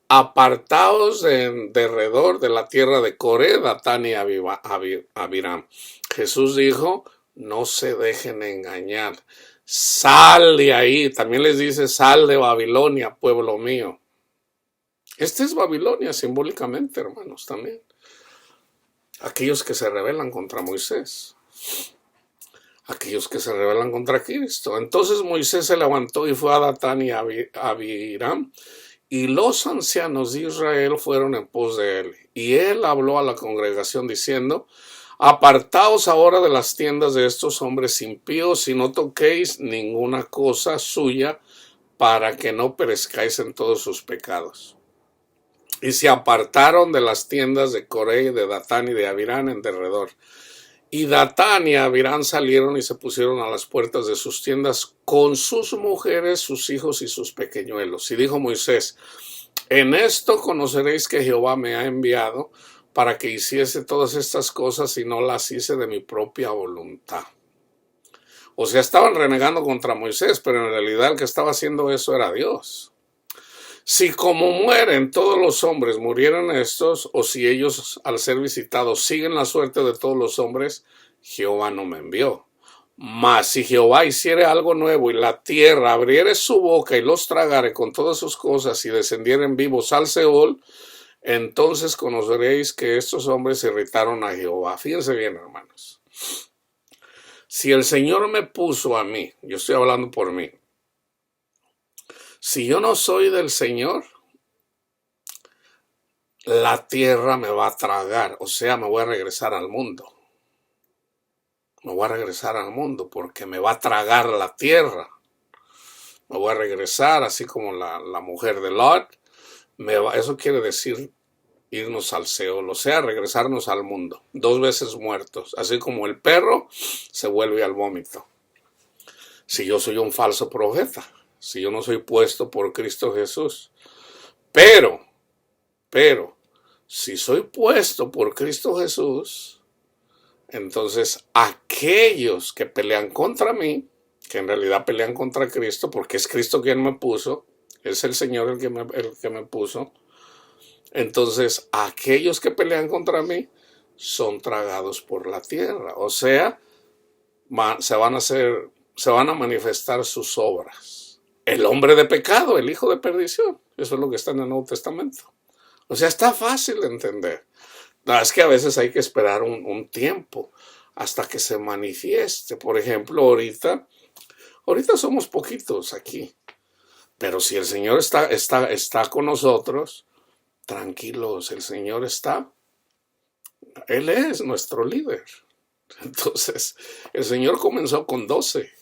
apartaos de alrededor de la tierra de Coré, Datán y Abiram. Jesús dijo, no se dejen engañar. Sal de ahí. También les dice, sal de Babilonia, pueblo mío. Esta es Babilonia simbólicamente, hermanos, también. Aquellos que se rebelan contra Moisés. Aquellos que se rebelan contra Cristo. Entonces Moisés se levantó y fue a Datán y a Abiram, y los ancianos de Israel fueron en pos de él. Y él habló a la congregación diciendo, apartaos ahora de las tiendas de estos hombres impíos y no toquéis ninguna cosa suya para que no perezcáis en todos sus pecados. Y se apartaron de las tiendas de Coré, de Datán y de Abiram en derredor. Y Datán y Abiram salieron y se pusieron a las puertas de sus tiendas con sus mujeres, sus hijos y sus pequeñuelos. Y dijo Moisés, en esto conoceréis que Jehová me ha enviado para que hiciese todas estas cosas y no las hice de mi propia voluntad. O sea, estaban renegando contra Moisés, pero en realidad el que estaba haciendo eso era Dios. Si como mueren todos los hombres murieran estos, o si ellos al ser visitados siguen la suerte de todos los hombres, Jehová no me envió. Mas si Jehová hiciere algo nuevo y la tierra abriere su boca y los tragare con todas sus cosas y descendieren vivos al Seol, entonces conoceréis que estos hombres irritaron a Jehová. Fíjense bien, hermanos. Si el Señor me puso a mí, yo estoy hablando por mí, si yo no soy del Señor, la tierra me va a tragar, o sea, me voy a regresar al mundo. Me voy a regresar al mundo porque me va a tragar la tierra. Me voy a regresar, así como la mujer de Lot. Eso quiere decir irnos al Seol, o sea, regresarnos al mundo, 2 veces muertos, así como el perro se vuelve al vómito. Si yo soy un falso profeta, si yo no soy puesto por Cristo Jesús, pero, si soy puesto por Cristo Jesús, entonces aquellos que pelean contra mí, que en realidad pelean contra Cristo, porque es Cristo quien me puso, es el Señor el que me puso, entonces aquellos que pelean contra mí son tragados por la tierra, o sea, se van a manifestar sus obras. El hombre de pecado, el hijo de perdición, eso es lo que está en el Nuevo Testamento. O sea, está fácil de entender. Es que a veces hay que esperar un tiempo hasta que se manifieste. Por ejemplo, ahorita somos poquitos aquí, pero si el Señor está con nosotros, tranquilos, el Señor está. Él es nuestro líder. Entonces, el Señor comenzó con 12.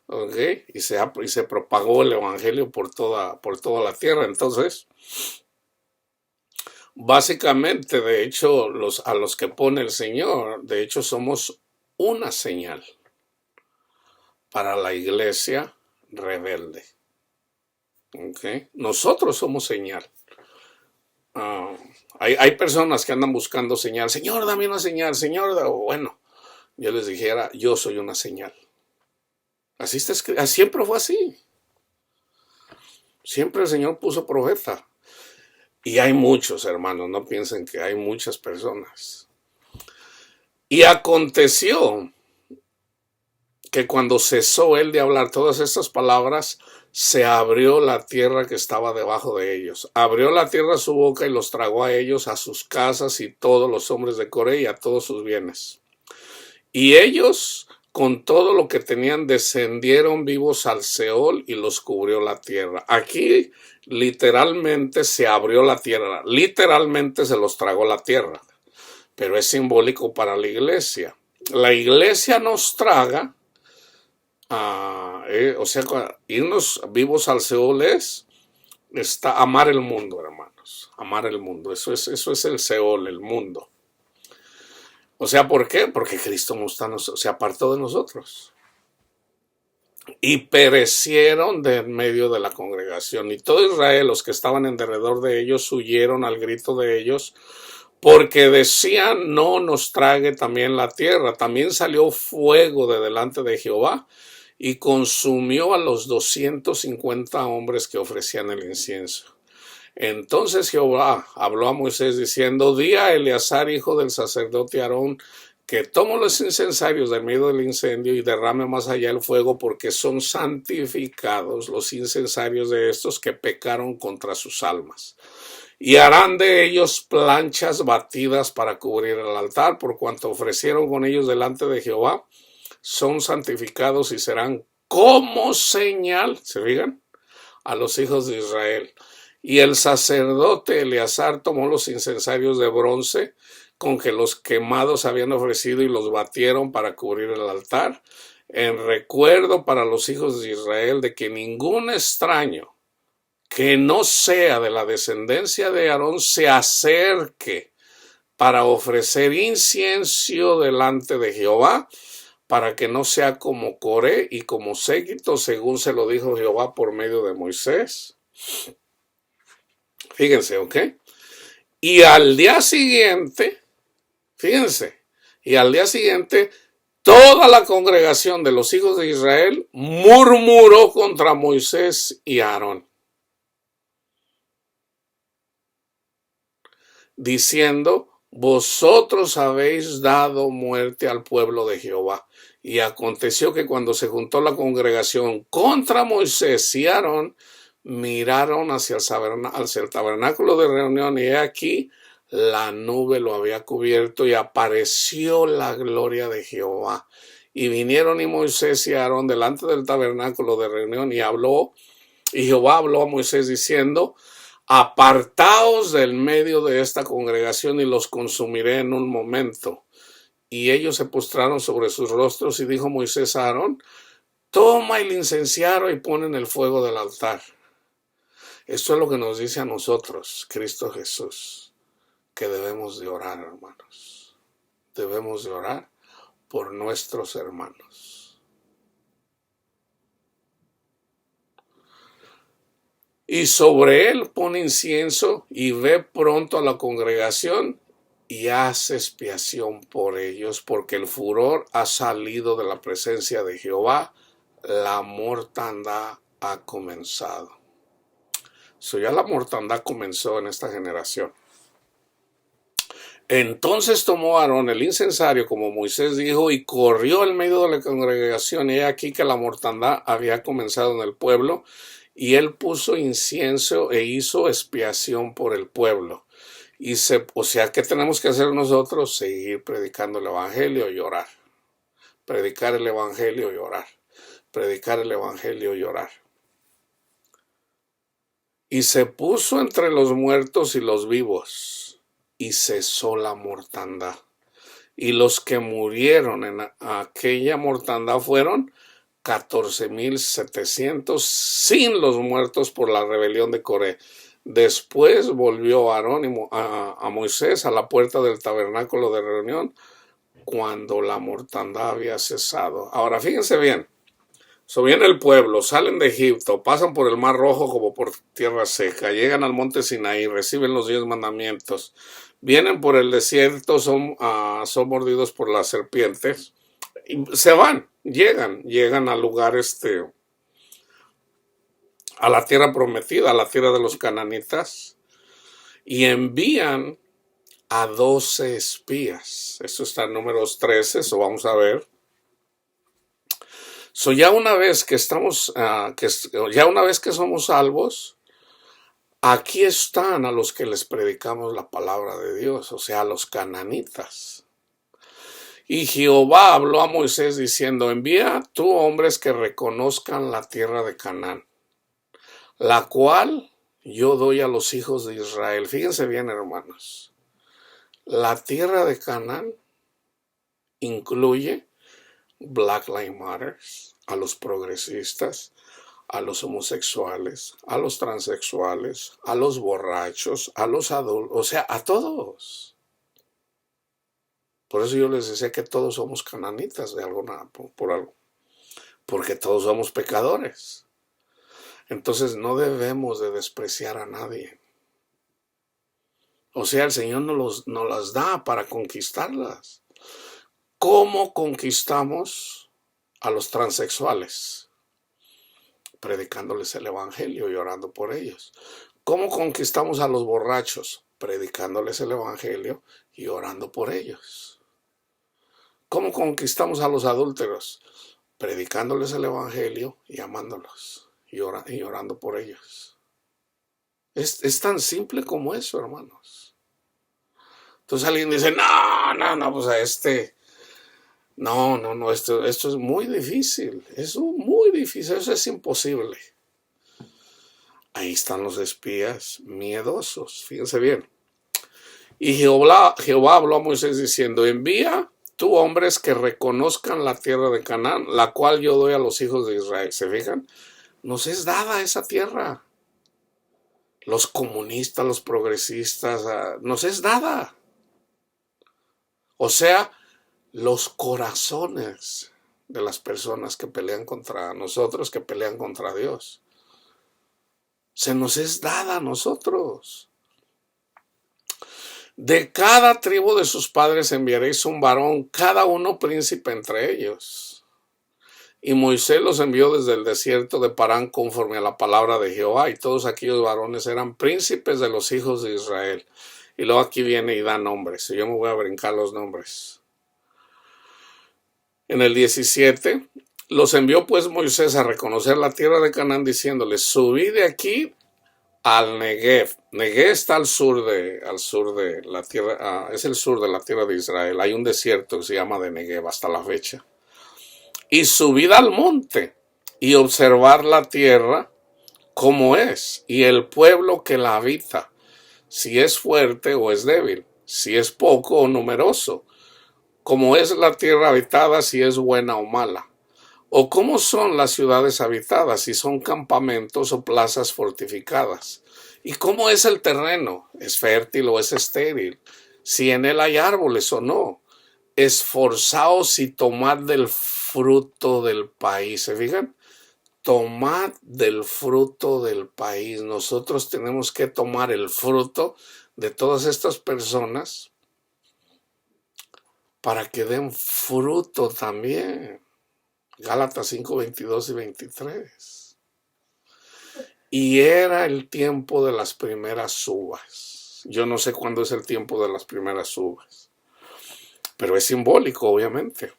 ¿Ok? Y se propagó el evangelio por toda la tierra. Entonces, básicamente, de hecho, a los que pone el Señor, de hecho, somos una señal para la iglesia rebelde. ¿Ok? Nosotros somos señal. Hay personas que andan buscando señal. Señor, dame una señal. Señor, bueno, yo les dijera, yo soy una señal. Así está escrito. Siempre fue así. Siempre el Señor puso profeta. Y hay muchos, hermanos, no piensen que hay muchas personas. Y aconteció que cuando cesó él de hablar todas estas palabras, se abrió la tierra que estaba debajo de ellos. Abrió la tierra su boca y los tragó a ellos, a sus casas y todos los hombres de Coré y a todos sus bienes. Y ellos, con todo lo que tenían, descendieron vivos al Seol y los cubrió la tierra. Aquí literalmente se abrió la tierra, literalmente se los tragó la tierra, pero es simbólico para la iglesia. La iglesia nos traga. O sea, irnos vivos al Seol está amar el mundo, hermanos. Amar el mundo. Eso es el Seol, el mundo. O sea, ¿por qué? Porque Cristo se apartó de nosotros. Y perecieron de en medio de la congregación. Y todo Israel, los que estaban en derredor de ellos, huyeron al grito de ellos, porque decían, no nos trague también la tierra. También salió fuego de delante de Jehová y consumió a los 250 hombres que ofrecían el incienso. Entonces Jehová habló a Moisés diciendo, di a Eleazar, hijo del sacerdote Aarón, que tome los incensarios del medio del incendio y derrame más allá el fuego, porque son santificados los incensarios de estos que pecaron contra sus almas. Y harán de ellos planchas batidas para cubrir el altar, por cuanto ofrecieron con ellos delante de Jehová, son santificados y serán como señal, ¿se fijan?, a los hijos de Israel. Y el sacerdote Eleazar tomó los incensarios de bronce con que los quemados habían ofrecido y los batieron para cubrir el altar, en recuerdo para los hijos de Israel de que ningún extraño que no sea de la descendencia de Aarón se acerque para ofrecer incienso delante de Jehová, para que no sea como Coré y como séquito, según se lo dijo Jehová por medio de Moisés. Fíjense, ¿ok? Y al día siguiente, fíjense, toda la congregación de los hijos de Israel murmuró contra Moisés y Aarón, diciendo, vosotros habéis dado muerte al pueblo de Jehová. Y aconteció que cuando se juntó la congregación contra Moisés y Aarón, miraron hacia el tabernáculo de reunión, y he aquí la nube lo había cubierto y apareció la gloria de Jehová. Y vinieron y Moisés y Aarón delante del tabernáculo de reunión y Jehová habló a Moisés diciendo: apartaos del medio de esta congregación y los consumiré en un momento. Y ellos se postraron sobre sus rostros y dijo Moisés a Aarón: toma el incensario y pon en el fuego del altar. Esto es lo que nos dice a nosotros Cristo Jesús, que debemos de orar, hermanos. Debemos de orar por nuestros hermanos. Y sobre él pone incienso y ve pronto a la congregación y hace expiación por ellos, porque el furor ha salido de la presencia de Jehová, la mortandad ha comenzado. Ya la mortandad comenzó en esta generación. Entonces tomó Aarón el incensario, como Moisés dijo, y corrió en medio de la congregación, y he aquí que la mortandad había comenzado en el pueblo, y él puso incienso e hizo expiación por el pueblo. ¿Qué tenemos que hacer nosotros? Seguir predicando el evangelio y orar. Predicar el evangelio y orar. Predicar el evangelio y orar. Y se puso entre los muertos y los vivos, y cesó la mortandad. Y los que murieron en aquella mortandad fueron 14,700, sin los muertos por la rebelión de Coré. Después volvió Aarón a Moisés a la puerta del tabernáculo de reunión, cuando la mortandad había cesado. Ahora fíjense bien. Viene el pueblo, salen de Egipto, pasan por el Mar Rojo como por tierra seca, llegan al monte Sinaí, reciben los 10 mandamientos, vienen por el desierto, son mordidos por las serpientes, y se van, llegan al lugar a la tierra prometida, a la tierra de los cananitas, y envían a 12 espías. Eso está en Números 13, eso vamos a ver. Ya una vez que somos salvos, aquí están a los que les predicamos la palabra de Dios, o sea, a los cananitas. Y Jehová habló a Moisés diciendo: envía tú hombres que reconozcan la tierra de Canaán, la cual yo doy a los hijos de Israel. Fíjense bien, hermanos. La tierra de Canaán incluye Black Lives Matter, a los progresistas, a los homosexuales, a los transexuales, a los borrachos, a los adultos, o sea, a todos. Por eso yo les decía que todos somos cananitas de por algo, porque todos somos pecadores. Entonces no debemos de despreciar a nadie. O sea, el Señor nos las da para conquistarlas. ¿Cómo conquistamos a los transexuales? Predicándoles el evangelio y orando por ellos. ¿Cómo conquistamos a los borrachos? Predicándoles el evangelio y orando por ellos. ¿Cómo conquistamos a los adúlteros? Predicándoles el evangelio y amándolos y orando por ellos. Es tan simple como eso, hermanos. Entonces alguien dice: no, pues no, esto es muy difícil, eso es imposible. Ahí están los espías miedosos, fíjense bien. Y Jehová habló a Moisés diciendo: envía tú hombres que reconozcan la tierra de Canaán, la cual yo doy a los hijos de Israel. ¿Se fijan? Nos es dada esa tierra. Los comunistas, los progresistas, nos es dada. O sea, los corazones de las personas que pelean contra nosotros, que pelean contra Dios, se nos es dada a nosotros. De cada tribu de sus padres enviaréis un varón, cada uno príncipe entre ellos. Y Moisés los envió desde el desierto de Parán conforme a la palabra de Jehová, y todos aquellos varones eran príncipes de los hijos de Israel. Y luego aquí viene y da nombres, y yo me voy a brincar los nombres. En el 17, los envió pues Moisés a reconocer la tierra de Canaán, diciéndoles: subid de aquí, al Negev. Negev está al sur de la tierra, es el sur de la tierra de Israel. Hay un desierto que se llama de Negev hasta la fecha. Y subir al monte y observar la tierra como es, y el pueblo que la habita, si es fuerte o es débil, si es poco o numeroso, cómo es la tierra habitada, si es buena o mala, o cómo son las ciudades habitadas, si son campamentos o plazas fortificadas, y cómo es el terreno, es fértil o es estéril, si en él hay árboles o no. Esforzaos y tomad del fruto del país. ¿Se fijan? Tomad del fruto del país. Nosotros tenemos que tomar el fruto de todas estas personas para que den fruto también. Gálatas 5, 22 y 23. Y era el tiempo de las primeras uvas. Yo no sé cuándo es el tiempo de las primeras uvas, pero es simbólico, obviamente.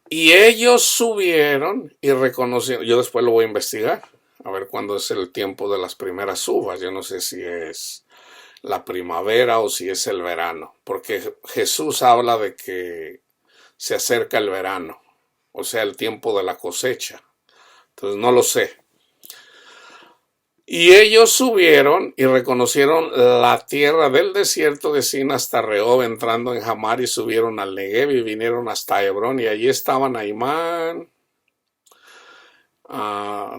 Y ellos subieron y reconocieron. Yo después lo voy a investigar, a ver cuándo es el tiempo de las primeras uvas. Yo no sé si es la primavera o si es el verano, porque Jesús habla de que se acerca el verano, o sea, el tiempo de la cosecha. Entonces no lo sé. Y ellos subieron y reconocieron la tierra del desierto de Sin hasta Rehob, entrando en Jamar, y subieron al Negev y vinieron hasta Hebrón, y allí estaban Ahimán,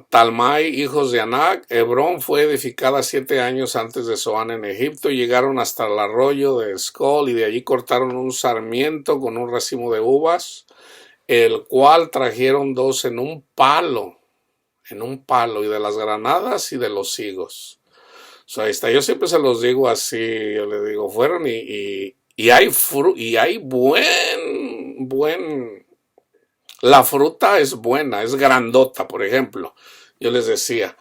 Talmai, hijos de Anac. Hebrón fue edificada 7 años antes de Zoán en Egipto, y llegaron hasta el arroyo de Escol, y de allí cortaron un sarmiento con un racimo de uvas, el cual trajeron 2 en un palo, y de las granadas y de los higos. O sea, ahí está. Yo siempre se los digo así, yo les digo, fueron y hay la fruta es buena, es grandota, por ejemplo. Yo les decía,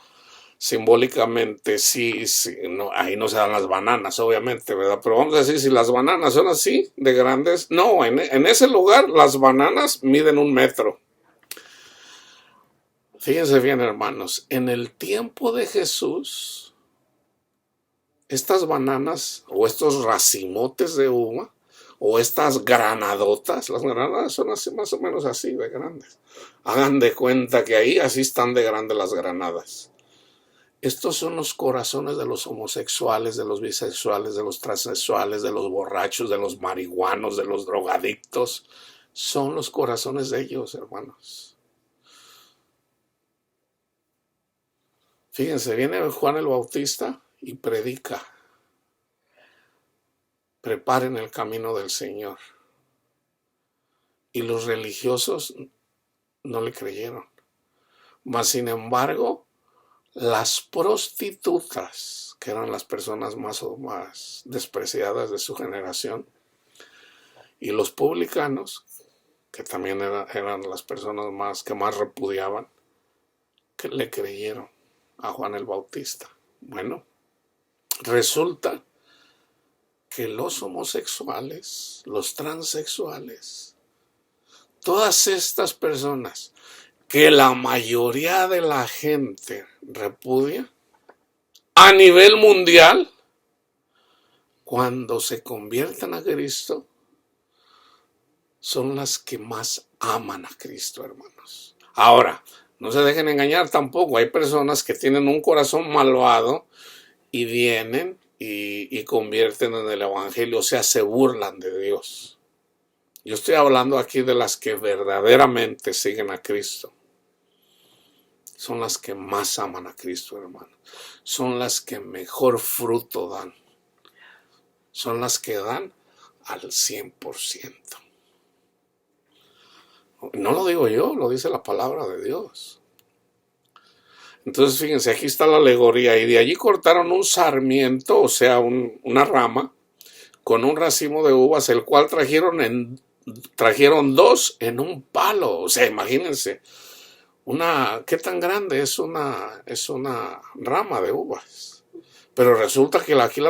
simbólicamente, sí, no, ahí no se dan las bananas, obviamente, ¿verdad? Pero vamos a decir, si las bananas son así, de grandes, no, en ese lugar las bananas miden 1 metro. Fíjense bien, hermanos, en el tiempo de Jesús, estas bananas o estos racimotes de uva o estas granadotas, las granadas son así, más o menos así de grandes. Hagan de cuenta que ahí así están de grandes las granadas. Estos son los corazones de los homosexuales, de los bisexuales, de los transexuales, de los borrachos, de los marihuanos, de los drogadictos. Son los corazones de ellos, hermanos. Fíjense, viene Juan el Bautista y predica. Preparen el camino del Señor. Y los religiosos no le creyeron. Mas, sin embargo, las prostitutas, que eran las personas más despreciadas de su generación, y los publicanos, que también eran las personas que más repudiaban, que le creyeron a Juan el Bautista. Bueno, resulta que los homosexuales, los transexuales, todas estas personas que la mayoría de la gente repudia a nivel mundial, cuando se convierten a Cristo, son las que más aman a Cristo, hermanos. Ahora, no se dejen engañar tampoco. Hay personas que tienen un corazón malvado y vienen y convierten en el evangelio, o sea, se burlan de Dios. Yo estoy hablando aquí de las que verdaderamente siguen a Cristo. Son las que más aman a Cristo, hermano. Son las que mejor fruto dan. Son las que dan al 100%. No lo digo yo, lo dice la palabra de Dios. Entonces, fíjense, aquí está la alegoría. Y de allí cortaron un sarmiento, o sea, una rama, con un racimo de uvas, el cual trajeron 2 en un palo. O sea, imagínense, ¿qué tan grande es una rama de uvas? Pero resulta que aquí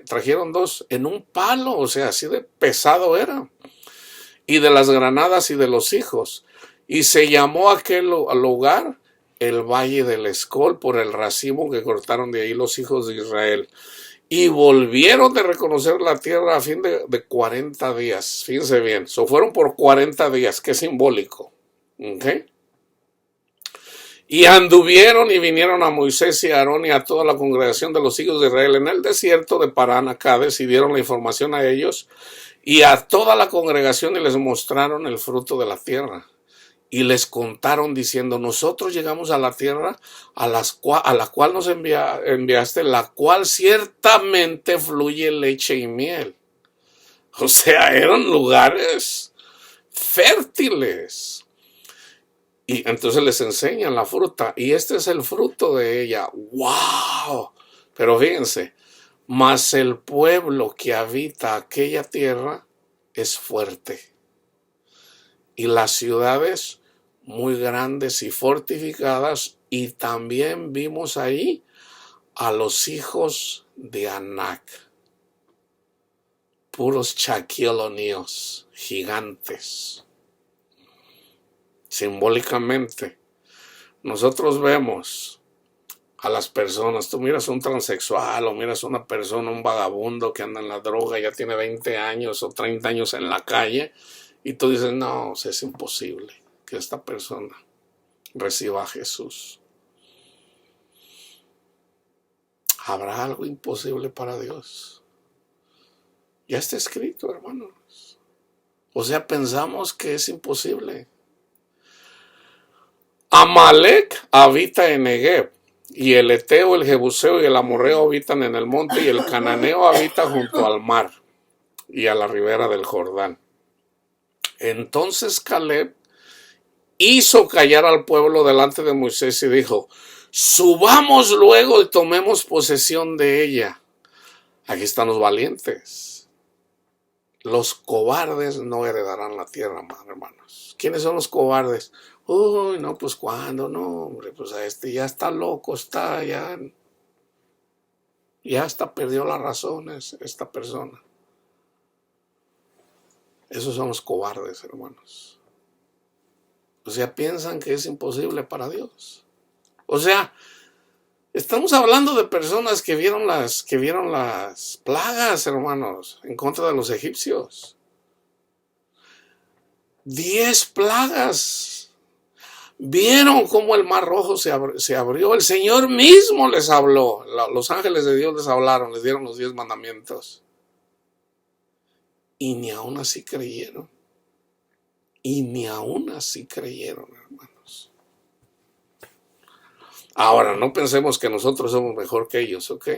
trajeron 2 en un palo, o sea, así de pesado era. Y de las granadas y de los higos. Y se llamó aquel lugar el valle del Escol por el racimo que cortaron de ahí los hijos de Israel. Y volvieron de reconocer la tierra a fin de 40 días. Fíjense bien, fueron por 40 días, que es simbólico. ¿Okay? Y anduvieron y vinieron a Moisés y a Aarón y a toda la congregación de los hijos de Israel en el desierto de Parán. Acá decidieron la información a ellos y a toda la congregación y les mostraron el fruto de la tierra. Y les contaron diciendo, nosotros llegamos a la tierra a la cual nos enviaste, la cual ciertamente fluye leche y miel. O sea, eran lugares fértiles. Y entonces les enseñan la fruta. Y este es el fruto de ella. ¡Wow! Pero fíjense, mas el pueblo que habita aquella tierra es fuerte. Y las ciudades muy grandes y fortificadas, y también vimos ahí a los hijos de Anac, puros chaquiloníos, gigantes. Simbólicamente, nosotros vemos a las personas, tú miras un transexual o miras una persona, un vagabundo que anda en la droga, ya tiene 20 años o 30 años en la calle, y tú dices, no, es imposible que esta persona reciba a Jesús. ¿Habrá algo imposible para Dios? Ya está escrito, hermanos. O sea, pensamos que es imposible. Amalek habita en Negev, y el Eteo, el Jebuseo y el Amorreo habitan en el monte, y el Cananeo habita junto al mar y a la ribera del Jordán. Entonces Caleb hizo callar al pueblo delante de Moisés y dijo, subamos luego y tomemos posesión de ella. Aquí están los valientes. Los cobardes no heredarán la tierra, hermanos. ¿Quiénes son los cobardes? Uy, no, pues ¿cuándo? No, hombre, pues a este ya está loco, ya hasta perdió las razones esta persona. Esos son los cobardes, hermanos. O sea, piensan que es imposible para Dios. O sea, estamos hablando de personas que vieron las plagas, hermanos, en contra de los egipcios. 10 plagas. Vieron cómo el mar rojo se abrió. El Señor mismo les habló. Los ángeles de Dios les hablaron, les dieron los 10 mandamientos. Y ni aún así creyeron. Hermanos. Ahora, no pensemos que nosotros somos mejor que ellos, ¿ok?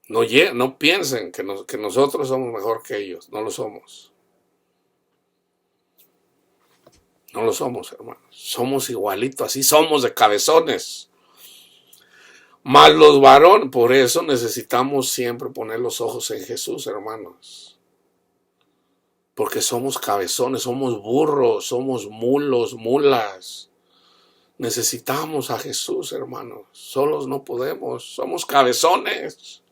No piensen que nosotros somos mejor que ellos. No lo somos. No lo somos, hermanos. Somos igualitos, así somos de cabezones. Mas los varones, por eso necesitamos siempre poner los ojos en Jesús, hermanos. Porque somos cabezones, somos burros, somos mulas. Necesitamos a Jesús, hermanos. Solos no podemos, somos cabezones.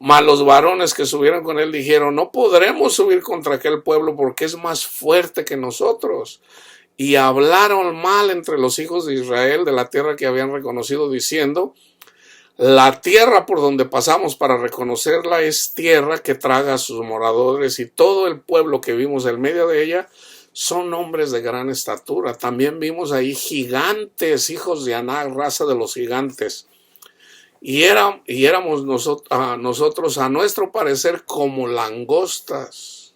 Mas los varones que subieron con él dijeron, no podremos subir contra aquel pueblo porque es más fuerte que nosotros. Y hablaron mal entre los hijos de Israel de la tierra que habían reconocido, diciendo, la tierra por donde pasamos para reconocerla es tierra que traga a sus moradores, y todo el pueblo que vimos en medio de ella son hombres de gran estatura. También vimos ahí gigantes, hijos de Aná, raza de los gigantes. Y éramos nosotros, a nuestro parecer, como langostas,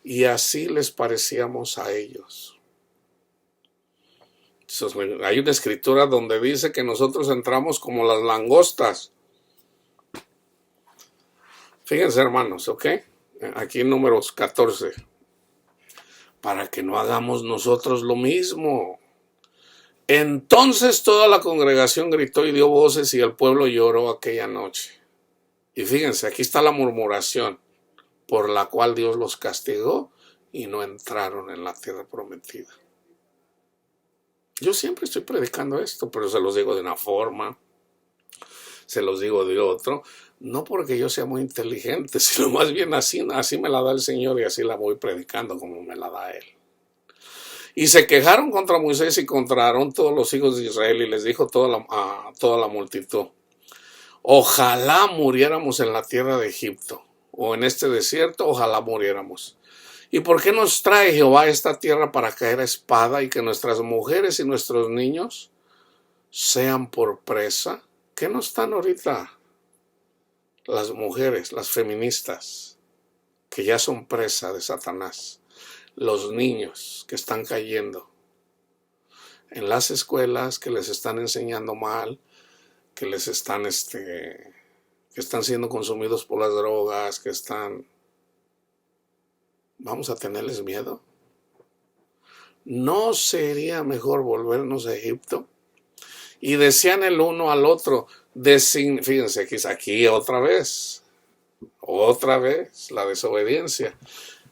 y así les parecíamos a ellos. Hay una escritura donde dice que nosotros entramos como las langostas. Fíjense, hermanos, ¿ok? Aquí en Números 14. Para que no hagamos nosotros lo mismo. Entonces toda la congregación gritó y dio voces, y el pueblo lloró aquella noche. Y fíjense, aquí está la murmuración por la cual Dios los castigó y no entraron en la tierra prometida. Yo siempre estoy predicando esto, pero se los digo de una forma, se los digo de otro, no porque yo sea muy inteligente, sino más bien así me la da el Señor, y así la voy predicando como me la da Él. Y se quejaron contra Moisés y contra Aarón todos los hijos de Israel, y les dijo a toda la multitud: ojalá muriéramos en la tierra de Egipto, o en este desierto, ojalá muriéramos. ¿Y por qué nos trae Jehová a esta tierra para caer a espada y que nuestras mujeres y nuestros niños sean por presa? ¿Qué no están ahorita las mujeres, las feministas, que ya son presa de Satanás? Los niños que están cayendo en las escuelas, que les están enseñando mal, que les están que están siendo consumidos por las drogas, que están... ¿Vamos a tenerles miedo? ¿No sería mejor volvernos a Egipto? Y decían el uno al otro, fíjense, aquí otra vez la desobediencia.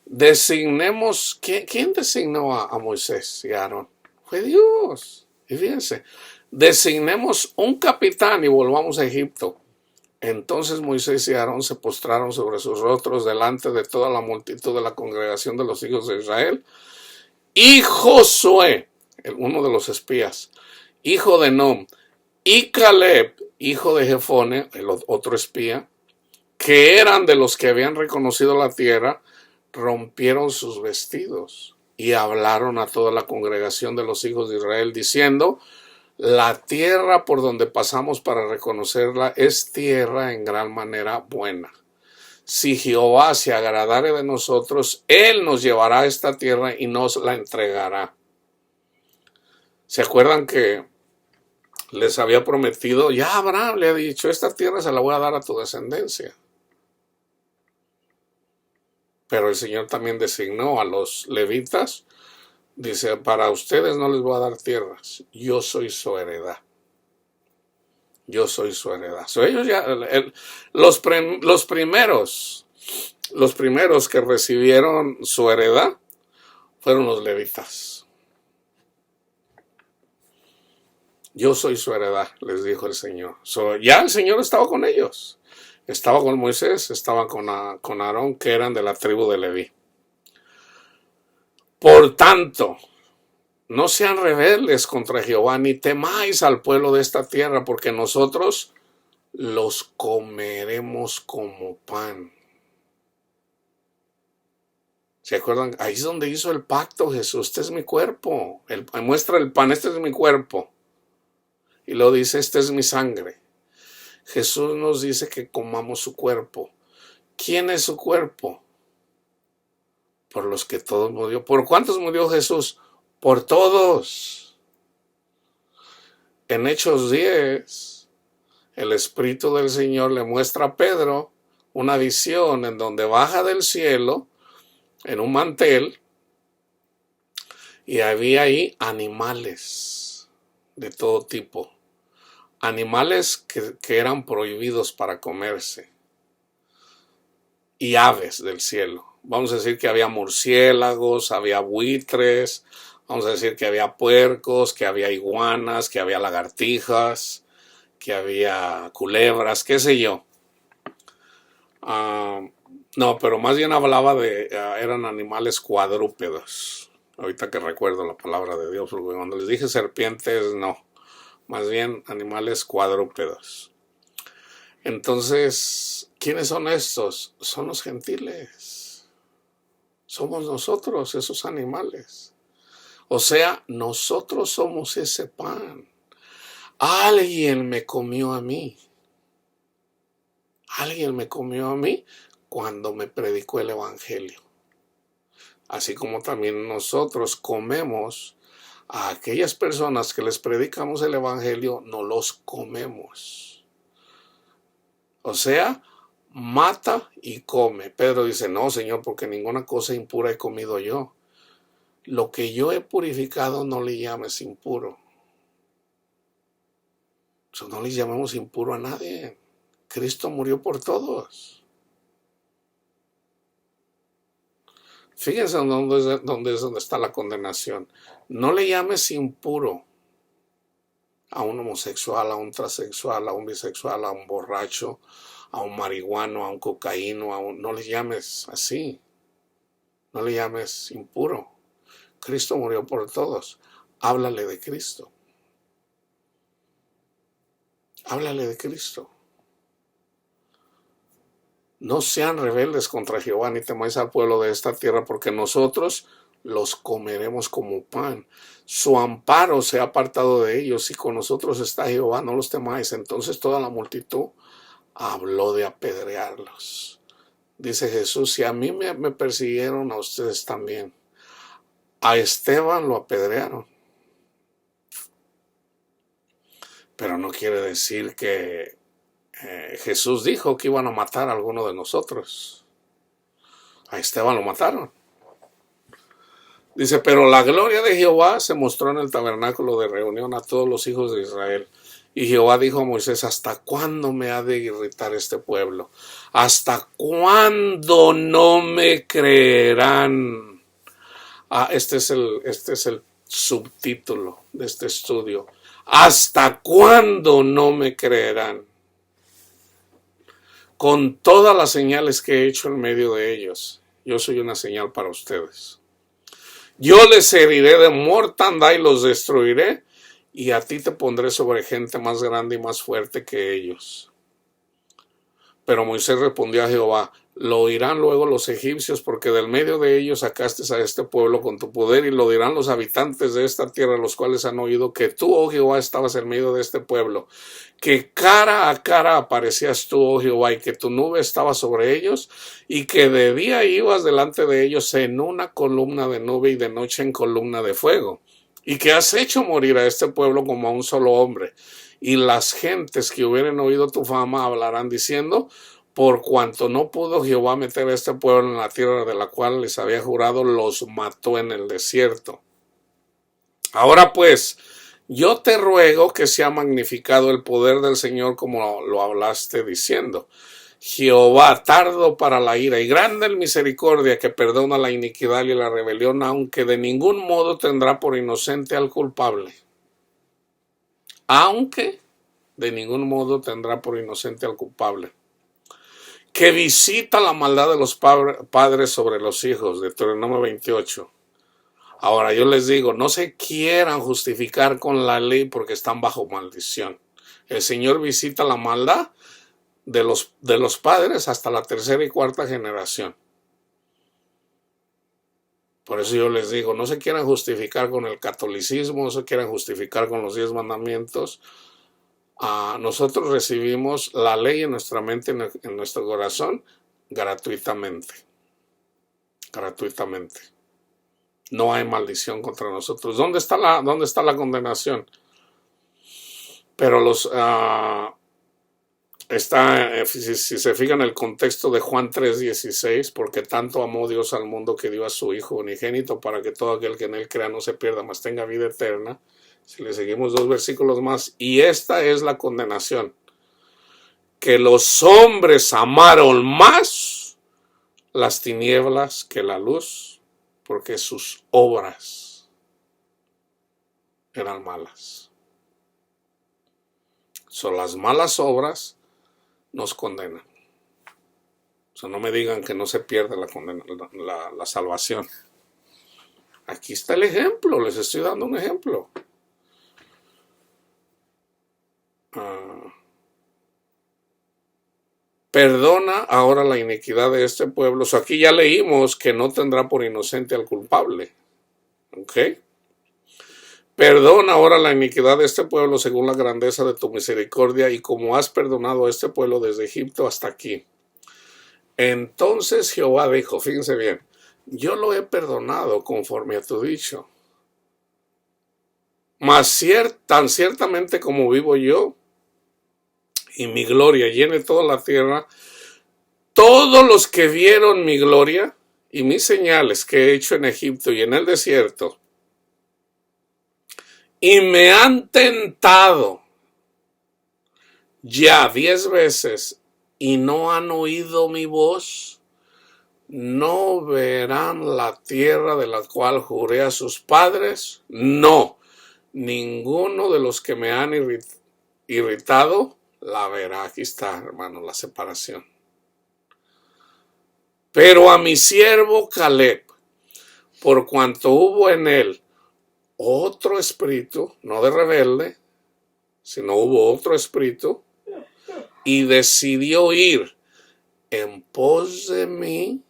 Designemos, ¿quién designó a Moisés y a Aarón? Fue Dios. Y fíjense, designemos un capitán y volvamos a Egipto. Entonces Moisés y Aarón se postraron sobre sus rostros delante de toda la multitud de la congregación de los hijos de Israel. Y Josué, uno de los espías, hijo de Nom, y Caleb, hijo de Jefone, el otro espía, que eran de los que habían reconocido la tierra, rompieron sus vestidos y hablaron a toda la congregación de los hijos de Israel, diciendo: la tierra por donde pasamos para reconocerla es tierra en gran manera buena. Si Jehová se agradare de nosotros, Él nos llevará a esta tierra y nos la entregará. ¿Se acuerdan que les había prometido? Ya Abraham le ha dicho: esta tierra se la voy a dar a tu descendencia. Pero el Señor también designó a los levitas. Dice: para ustedes no les voy a dar tierras, yo soy su heredad. Yo soy su heredad. Ellos ya, los primeros que recibieron su heredad fueron los levitas. Yo soy su heredad, les dijo el Señor. Ya el Señor estaba con ellos. Estaba con Moisés, estaba con Aarón, que eran de la tribu de Leví. Por tanto, no sean rebeldes contra Jehová, ni temáis al pueblo de esta tierra, porque nosotros los comeremos como pan. ¿Se acuerdan? Ahí es donde hizo el pacto Jesús. Este es mi cuerpo. Muestra el pan, este es mi cuerpo. Y luego dice: este es mi sangre. Jesús nos dice que comamos su cuerpo. ¿Quién es su cuerpo? Por los que todos murió. ¿Por cuántos murió Jesús? Por todos. En Hechos 10, el Espíritu del Señor le muestra a Pedro una visión en donde baja del cielo en un mantel y había ahí animales de todo tipo. Animales que eran prohibidos para comerse. Y aves del cielo. Vamos a decir que había murciélagos, había buitres, vamos a decir que había puercos, que había iguanas, que había lagartijas, que había culebras, qué sé yo. No, pero más bien hablaba eran animales cuadrúpedos. Ahorita que recuerdo la palabra de Dios, porque cuando les dije serpientes, no. Más bien animales cuadrúpedos. Entonces, ¿quiénes son estos? Son los gentiles. Somos nosotros, esos animales. O sea, nosotros somos ese pan. Alguien me comió a mí. Alguien me comió a mí cuando me predicó el evangelio. Así como también nosotros comemos a aquellas personas que les predicamos el evangelio, no los comemos. O sea, mata y come. Pedro dice: no, Señor, porque ninguna cosa impura he comido yo. Lo que yo he purificado no le llames impuro. No le llamemos impuro a nadie. Cristo murió por todos. Fíjense dónde está la condenación. No le llames impuro a un homosexual, a un transexual, a un bisexual, a un borracho, a un marihuano, a un cocaíno, no le llames así. No le llames impuro. Cristo murió por todos. Háblale de Cristo. Háblale de Cristo. No sean rebeldes contra Jehová, ni temáis al pueblo de esta tierra, porque nosotros los comeremos como pan. Su amparo se ha apartado de ellos, y con nosotros está Jehová, no los temáis. Entonces toda la multitud habló de apedrearlos. Dice Jesús, si a mí me persiguieron, a ustedes también. A Esteban lo apedrearon. Pero no quiere decir que Jesús dijo que iban a matar a alguno de nosotros. A Esteban lo mataron. Dice, pero la gloria de Jehová se mostró en el tabernáculo de reunión a todos los hijos de Israel. Y Jehová dijo a Moisés, ¿hasta cuándo me ha de irritar este pueblo? ¿Hasta cuándo no me creerán? Este es el subtítulo de este estudio. ¿Hasta cuándo no me creerán? Con todas las señales que he hecho en medio de ellos, yo soy una señal para ustedes. Yo les heriré de mortandad y los destruiré, y a ti te pondré sobre gente más grande y más fuerte que ellos. Pero Moisés respondió a Jehová, lo oirán luego los egipcios, porque del medio de ellos sacaste a este pueblo con tu poder, y lo dirán los habitantes de esta tierra, los cuales han oído que tú, oh Jehová, estabas en medio de este pueblo, que cara a cara aparecías tú, oh Jehová, y que tu nube estaba sobre ellos, y que de día ibas delante de ellos en una columna de nube y de noche en columna de fuego, y que has hecho morir a este pueblo como a un solo hombre. Y las gentes que hubieran oído tu fama hablarán diciendo, por cuanto no pudo Jehová meter a este pueblo en la tierra de la cual les había jurado, los mató en el desierto. Ahora pues, yo te ruego que sea magnificado el poder del Señor como lo hablaste diciendo. Jehová, tardo para la ira y grande en misericordia, que perdona la iniquidad y la rebelión, aunque de ningún modo tendrá por inocente al culpable. Aunque de ningún modo tendrá por inocente al culpable. Que visita la maldad de los padres sobre los hijos, Deuteronomio 28. Ahora yo les digo, no se quieran justificar con la ley porque están bajo maldición. El Señor visita la maldad de los padres hasta la tercera y cuarta generación. Por eso yo les digo, no se quieran justificar con el catolicismo, no se quieran justificar con los 10 mandamientos. Nosotros recibimos la ley en nuestra mente, en nuestro corazón, gratuitamente. Gratuitamente. No hay maldición contra nosotros. ¿Dónde está la condenación? Pero si se fijan en el contexto de Juan 3:16, porque tanto amó Dios al mundo que dio a su Hijo unigénito para que todo aquel que en él crea no se pierda, mas tenga vida eterna. Si le seguimos 2 versículos más, y esta es la condenación, que los hombres amaron más las tinieblas que la luz, porque sus obras eran malas. Son las malas obras nos condenan. O sea, no me digan que no se pierde la salvación. Aquí está el ejemplo, les estoy dando un ejemplo. Perdona ahora la iniquidad de este pueblo. Aquí ya leímos que no tendrá por inocente al culpable. ¿Ok? Perdona ahora la iniquidad de este pueblo según la grandeza de tu misericordia y como has perdonado a este pueblo desde Egipto hasta aquí. Entonces Jehová dijo, fíjense bien, yo lo he perdonado conforme a tu dicho. Mas tan ciertamente como vivo yo y mi gloria llene toda la tierra, todos los que vieron mi gloria y mis señales que he hecho en Egipto y en el desierto, y me han tentado ya 10 veces y no han oído mi voz, no verán la tierra de la cual juré a sus padres, no, ninguno de los que me han irritado la verá. Aquí está, hermano, la separación. Pero a mi siervo Caleb, por cuanto hubo en él otro espíritu, no de rebelde, sino hubo otro espíritu, y decidió ir en pos de mí.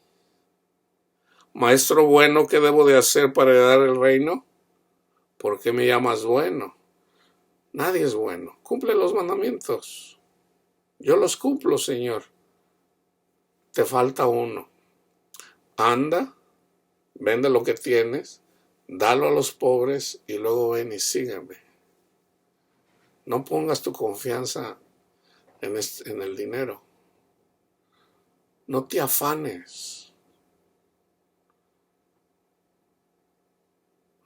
Maestro bueno, ¿qué debo de hacer para heredar el reino? ¿Por qué me llamas bueno? Nadie es bueno. Cumple los mandamientos. Yo los cumplo, Señor. Te falta uno. Anda, vende lo que tienes, dalo a los pobres y luego ven y sígueme. No pongas tu confianza en el dinero. No te afanes.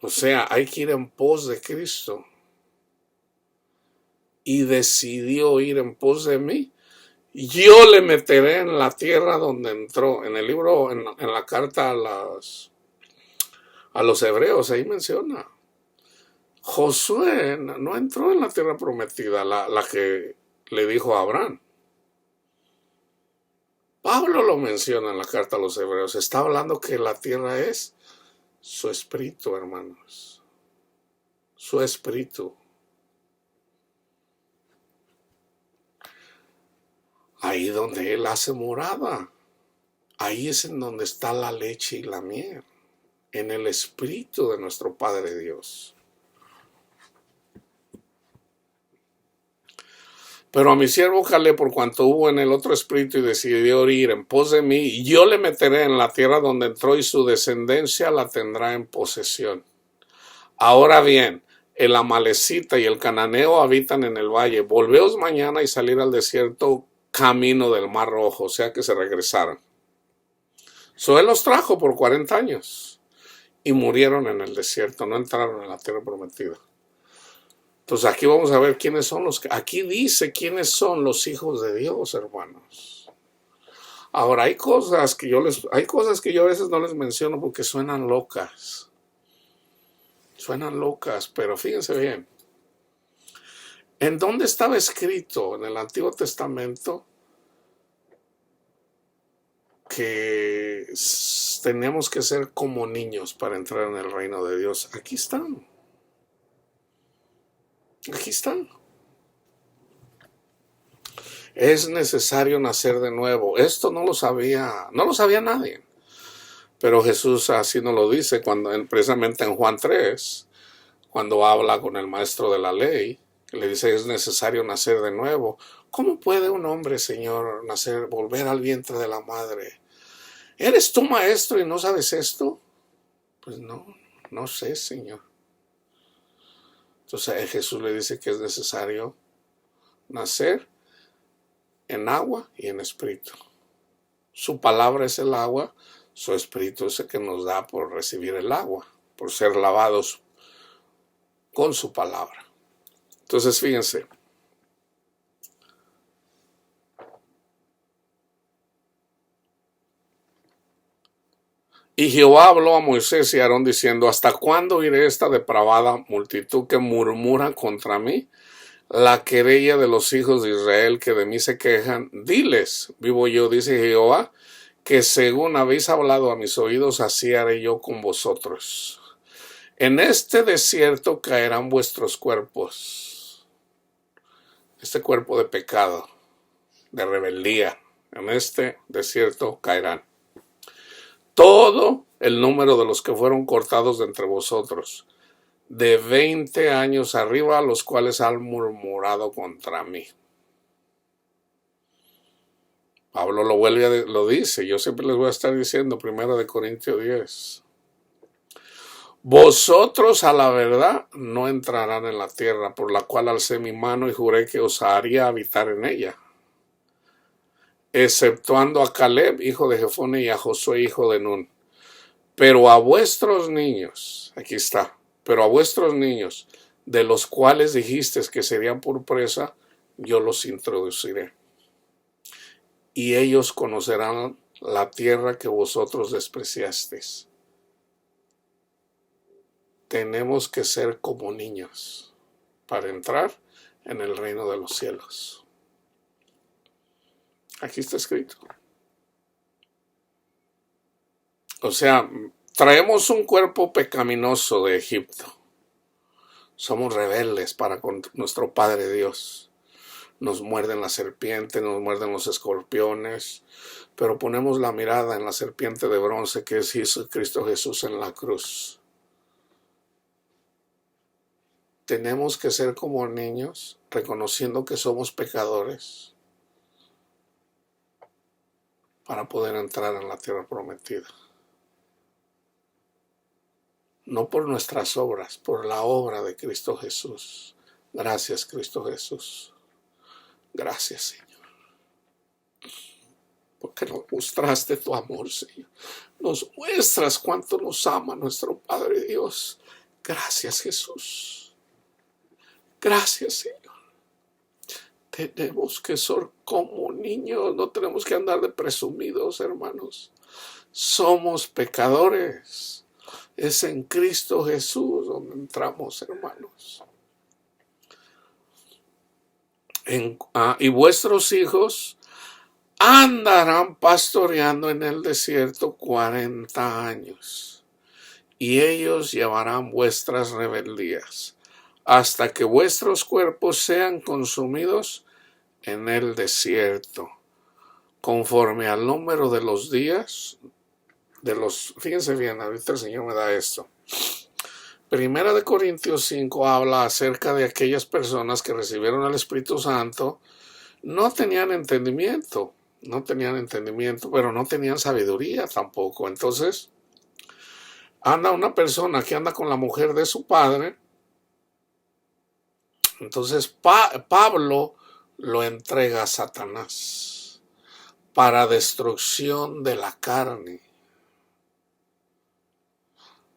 O sea, hay que ir en pos de Cristo. Y decidió ir en pos de mí. Yo le meteré en la tierra donde entró. En el libro, en la carta a los hebreos, ahí menciona. Josué no entró en la tierra prometida, la que le dijo a Abraham. Pablo lo menciona en la carta a los hebreos. Está hablando que la tierra es su espíritu, hermanos. Su espíritu. Ahí donde él hace morada. Ahí es en donde está la leche y la miel. En el espíritu de nuestro Padre Dios. Pero a mi siervo Caleb, por cuanto hubo en el otro espíritu y decidió ir en pos de mí, y yo le meteré en la tierra donde entró y su descendencia la tendrá en posesión. Ahora bien, el amalecita y el cananeo habitan en el valle. Volveos mañana y salir al desierto camino del Mar Rojo, o sea que se regresaron. Él los trajo por 40 años y murieron en el desierto, no entraron en la tierra prometida. Entonces aquí vamos a ver quiénes son aquí dice quiénes son los hijos de Dios, hermanos. Ahora hay cosas que yo a veces no les menciono porque suenan locas. Suenan locas, pero fíjense bien. ¿En dónde estaba escrito en el Antiguo Testamento que tenemos que ser como niños para entrar en el reino de Dios? Aquí están. Aquí están. Es necesario nacer de nuevo. Esto no lo sabía nadie. Pero Jesús así nos lo dice precisamente en Juan 3, cuando habla con el maestro de la ley, que le dice es necesario nacer de nuevo. ¿Cómo puede un hombre, Señor, volver al vientre de la madre? ¿Eres tú maestro y no sabes esto? Pues no sé, Señor. Entonces Jesús le dice que es necesario nacer en agua y en espíritu. Su palabra es el agua, su espíritu es el que nos da por recibir el agua, por ser lavados con su palabra. Entonces fíjense. Y Jehová habló a Moisés y a Aarón diciendo, ¿hasta cuándo iré esta depravada multitud que murmura contra mí? La querella de los hijos de Israel que de mí se quejan, diles, vivo yo, dice Jehová, que según habéis hablado a mis oídos, así haré yo con vosotros. En este desierto caerán vuestros cuerpos, este cuerpo de pecado, de rebeldía, en este desierto caerán. Todo el número de los que fueron cortados de entre vosotros, de 20 años arriba, los cuales han murmurado contra mí. Pablo lo dice, yo siempre les voy a estar diciendo, 1 Corintios 10. Vosotros a la verdad no entrarán en la tierra, por la cual alcé mi mano y juré que os haría habitar en ella, exceptuando a Caleb, hijo de Jefone, y a Josué, hijo de Nun. Pero a vuestros niños, aquí está, pero a vuestros niños, de los cuales dijisteis que serían por presa, yo los introduciré. Y ellos conocerán la tierra que vosotros despreciasteis. Tenemos que ser como niños para entrar en el reino de los cielos. Aquí está escrito. O sea, Traemos un cuerpo pecaminoso de Egipto. Somos rebeldes para con nuestro Padre Dios. Nos muerden las serpientes, nos muerden los escorpiones, pero ponemos la mirada en la serpiente de bronce que es Cristo Jesús en la cruz. Tenemos que ser como niños, reconociendo que somos pecadores, para poder entrar en la tierra prometida. No por nuestras obras, por la obra de Cristo Jesús. Gracias, Cristo Jesús. Gracias, Señor. Porque nos mostraste tu amor, Señor. Nos muestras cuánto nos ama nuestro Padre Dios. Gracias, Jesús. Gracias, Señor. Tenemos que ser como niños, no tenemos que andar de presumidos, hermanos. Somos pecadores. Es en Cristo Jesús donde entramos, hermanos. Y vuestros hijos andarán pastoreando en el desierto 40 años, y ellos llevarán vuestras rebeldías, hasta que vuestros cuerpos sean consumidos en el desierto, conforme al número de los días fíjense bien, ahorita el Señor me da esto. Primera de Corintios 5 habla acerca de aquellas personas que recibieron al Espíritu Santo, no tenían entendimiento, pero no tenían sabiduría tampoco. Entonces, anda una persona que anda con la mujer de su padre. Entonces, Pablo lo entrega a Satanás para destrucción de la carne.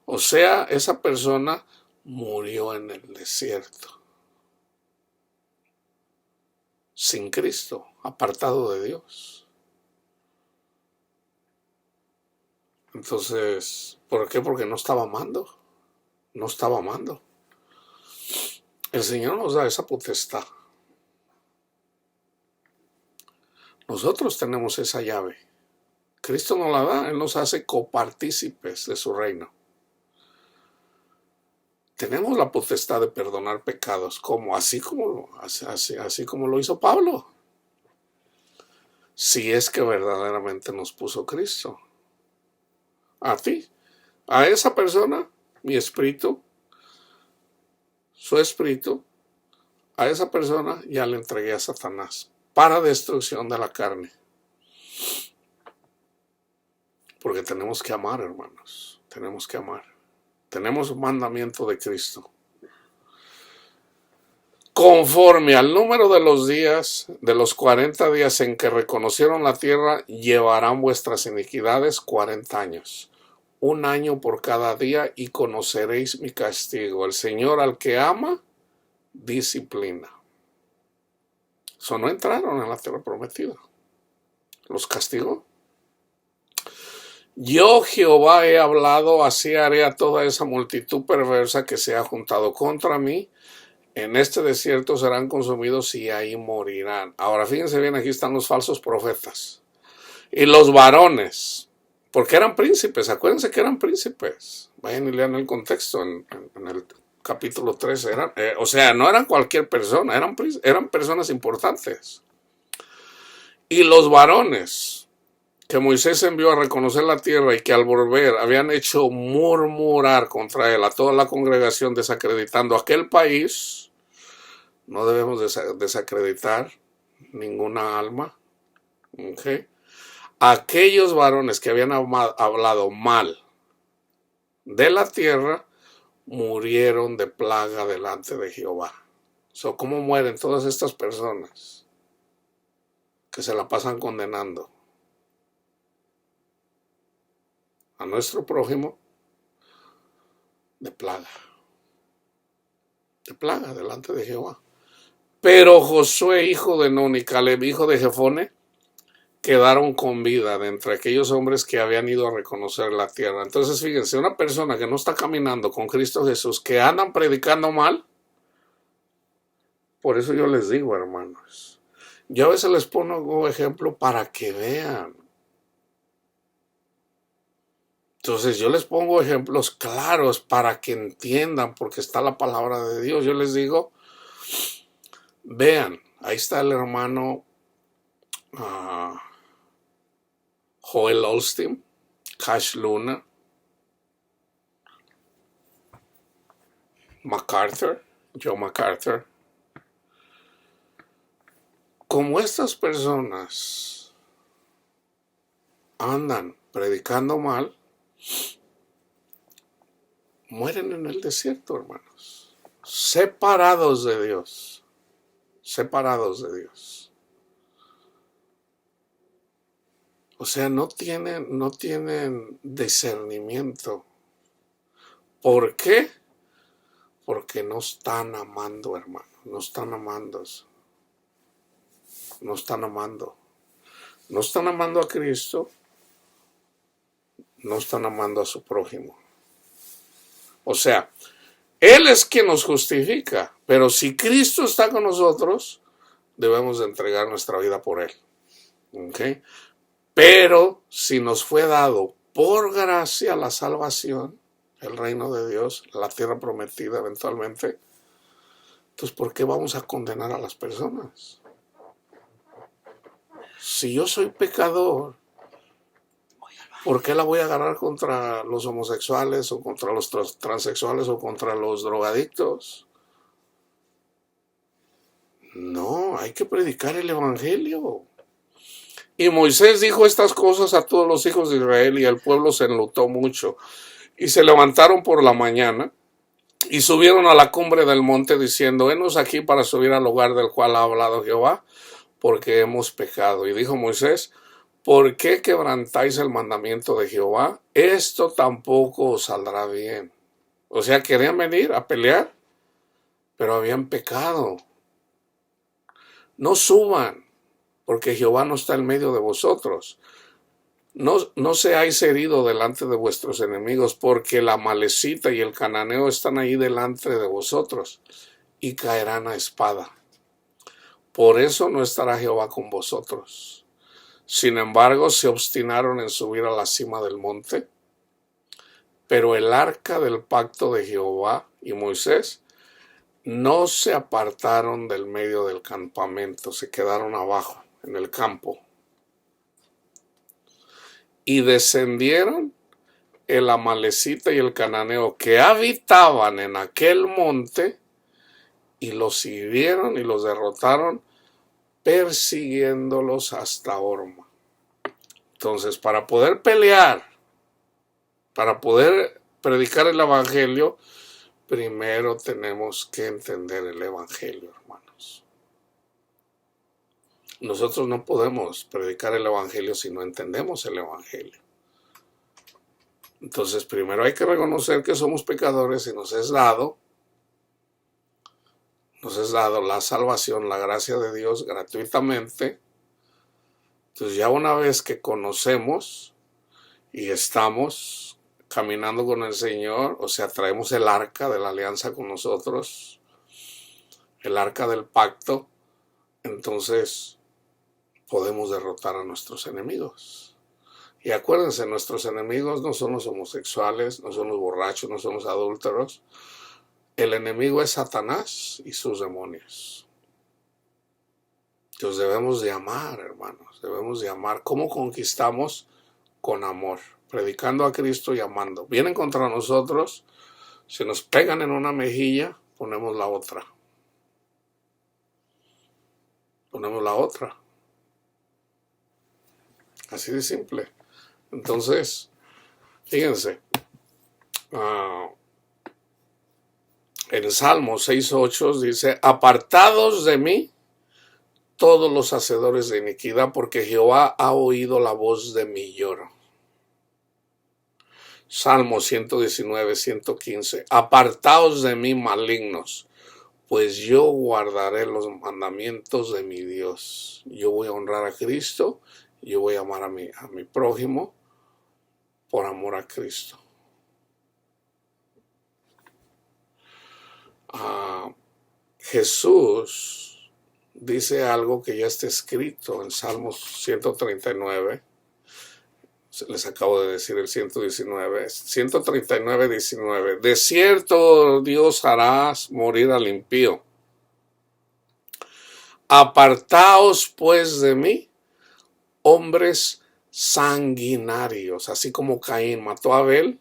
O sea, esa persona murió en el desierto, sin Cristo, apartado de Dios. Entonces, ¿por qué? Porque no estaba amando. No estaba amando. El Señor nos da esa potestad. Nosotros tenemos esa llave. Cristo nos la da, Él nos hace copartícipes de su reino. Tenemos la potestad de perdonar pecados, así como lo hizo Pablo. Si es que verdaderamente nos puso Cristo. A ti, a esa persona, mi espíritu, su espíritu, a esa persona ya le entregué a Satanás para destrucción de la carne. Porque tenemos que amar, hermanos, tenemos que amar. Tenemos un mandamiento de Cristo. Conforme al número de los días, de los 40 días en que reconocieron la tierra, llevarán vuestras iniquidades 40 años. 1 año por cada día, y conoceréis mi castigo. El Señor al que ama, disciplina. No entraron en la tierra prometida. Los castigó. Yo, Jehová, he hablado, así haré a toda esa multitud perversa que se ha juntado contra mí. En este desierto serán consumidos y ahí morirán. Ahora, fíjense bien, aquí están los falsos profetas. Y los varones, porque eran príncipes, acuérdense que eran príncipes. Vayan y lean el contexto en el capítulo 13. No eran cualquier persona, eran personas importantes. Y los varones que Moisés envió a reconocer la tierra y que al volver habían hecho murmurar contra él a toda la congregación, desacreditando aquel país. No debemos desacreditar ninguna alma. ¿Okay? Aquellos varones que habían hablado mal de la tierra murieron de plaga delante de Jehová. ¿Cómo mueren todas estas personas que se la pasan condenando a nuestro prójimo? De plaga delante de Jehová. Pero Josué, hijo de Nun, y Caleb, hijo de Jefone, quedaron con vida de entre aquellos hombres que habían ido a reconocer la tierra. Entonces, fíjense, una persona que no está caminando con Cristo Jesús, que andan predicando mal, por eso yo les digo, hermanos, yo a veces les pongo ejemplo para que vean. Entonces yo les pongo ejemplos claros para que entiendan, porque está la palabra de Dios. Yo les digo, vean, ahí está el hermano Joel Osteen, Cash Luna, MacArthur, Joe MacArthur. Como estas personas andan predicando mal, mueren en el desierto, hermanos, separados de Dios, separados de Dios. O sea, no tienen discernimiento. ¿Por qué? Porque no están amando, hermano, no están amando. No están amando. No están amando a Cristo, no están amando a su prójimo. O sea, Él es quien nos justifica, pero si Cristo está con nosotros, debemos de entregar nuestra vida por Él. ¿Okay? Pero si nos fue dado por gracia la salvación, el reino de Dios, la tierra prometida eventualmente, entonces ¿por qué vamos a condenar a las personas? Si yo soy pecador, ¿por qué la voy a agarrar contra los homosexuales o contra los transexuales o contra los drogadictos? No, hay que predicar el evangelio. Y Moisés dijo estas cosas a todos los hijos de Israel y el pueblo se enlutó mucho. Y se levantaron por la mañana y subieron a la cumbre del monte diciendo, henos aquí para subir al lugar del cual ha hablado Jehová, porque hemos pecado. Y dijo Moisés, ¿por qué quebrantáis el mandamiento de Jehová? Esto tampoco os saldrá bien. O sea, querían venir a pelear, pero habían pecado. No suban, porque Jehová no está en medio de vosotros. No seáis heridos delante de vuestros enemigos, porque la Amalecita y el Cananeo están ahí delante de vosotros, y caerán a espada. Por eso no estará Jehová con vosotros. Sin embargo, se obstinaron en subir a la cima del monte, pero el arca del pacto de Jehová y Moisés no se apartaron del medio del campamento, se quedaron abajo, en el campo. Y descendieron el Amalecita y el Cananeo que habitaban en aquel monte, y los hirieron y los derrotaron, persiguiéndolos hasta Horma. Entonces, para poder pelear, para poder predicar el evangelio, primero tenemos que entender el evangelio, hermanos. Nosotros no podemos predicar el evangelio si no entendemos el evangelio. Entonces, primero hay que reconocer que somos pecadores y nos es dado la salvación, la gracia de Dios gratuitamente. Entonces, ya una vez que conocemos y estamos caminando con el Señor, o sea, traemos el arca de la alianza con nosotros, el arca del pacto, entonces podemos derrotar a nuestros enemigos. Y acuérdense, nuestros enemigos no son los homosexuales, no son los borrachos, no son los adúlteros. El enemigo es Satanás y sus demonios. Entonces debemos de amar, hermanos, debemos de amar. ¿Cómo conquistamos? Con amor, predicando a Cristo y amando. Vienen contra nosotros, si nos pegan en una mejilla, ponemos la otra. Ponemos la otra. Así de simple. Entonces, fíjense, en Salmos 6:8 dice, apartados de mí todos los hacedores de iniquidad, porque Jehová ha oído la voz de mi lloro. Salmo 119:115, apartaos de mí malignos, pues yo guardaré los mandamientos de mi Dios. Yo voy a honrar a Cristo, yo voy a amar a mi prójimo por amor a Cristo. Jesús dice algo que ya está escrito en Salmos 139, Les acabo de decir el 119, 139, 19. De cierto Dios harás morir al impío. Apartaos pues de mí, hombres sanguinarios, así como Caín mató a Abel,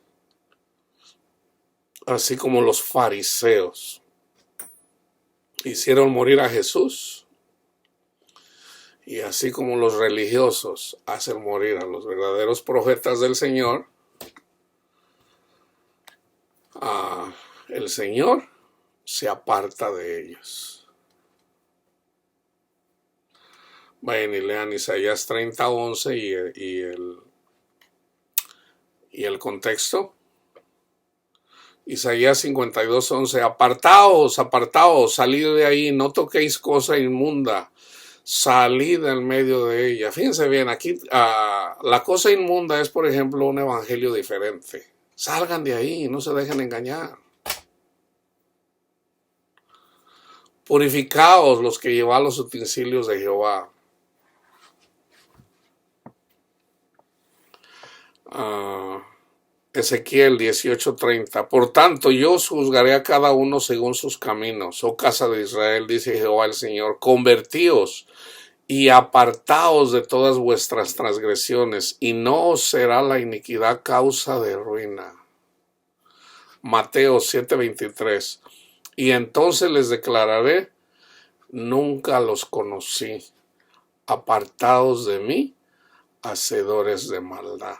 así como los fariseos hicieron morir a Jesús, y así como los religiosos hacen morir a los verdaderos profetas del Señor, el Señor se aparta de ellos. Vayan y lean Isaías 30:11 y el contexto. Isaías 52:11, apartaos, apartaos, salid de ahí, no toquéis cosa inmunda, salid del medio de ella. Fíjense bien, aquí la cosa inmunda es, por ejemplo, un evangelio diferente. Salgan de ahí, no se dejen engañar. Purificaos los que llevan los utensilios de Jehová. Ezequiel 18:30. Por tanto, yo os juzgaré a cada uno según sus caminos. Oh casa de Israel, dice Jehová el Señor, convertíos y apartaos de todas vuestras transgresiones, y no os será la iniquidad causa de ruina. Mateo 7:23. Y entonces les declararé, nunca los conocí, apartados de mí, hacedores de maldad.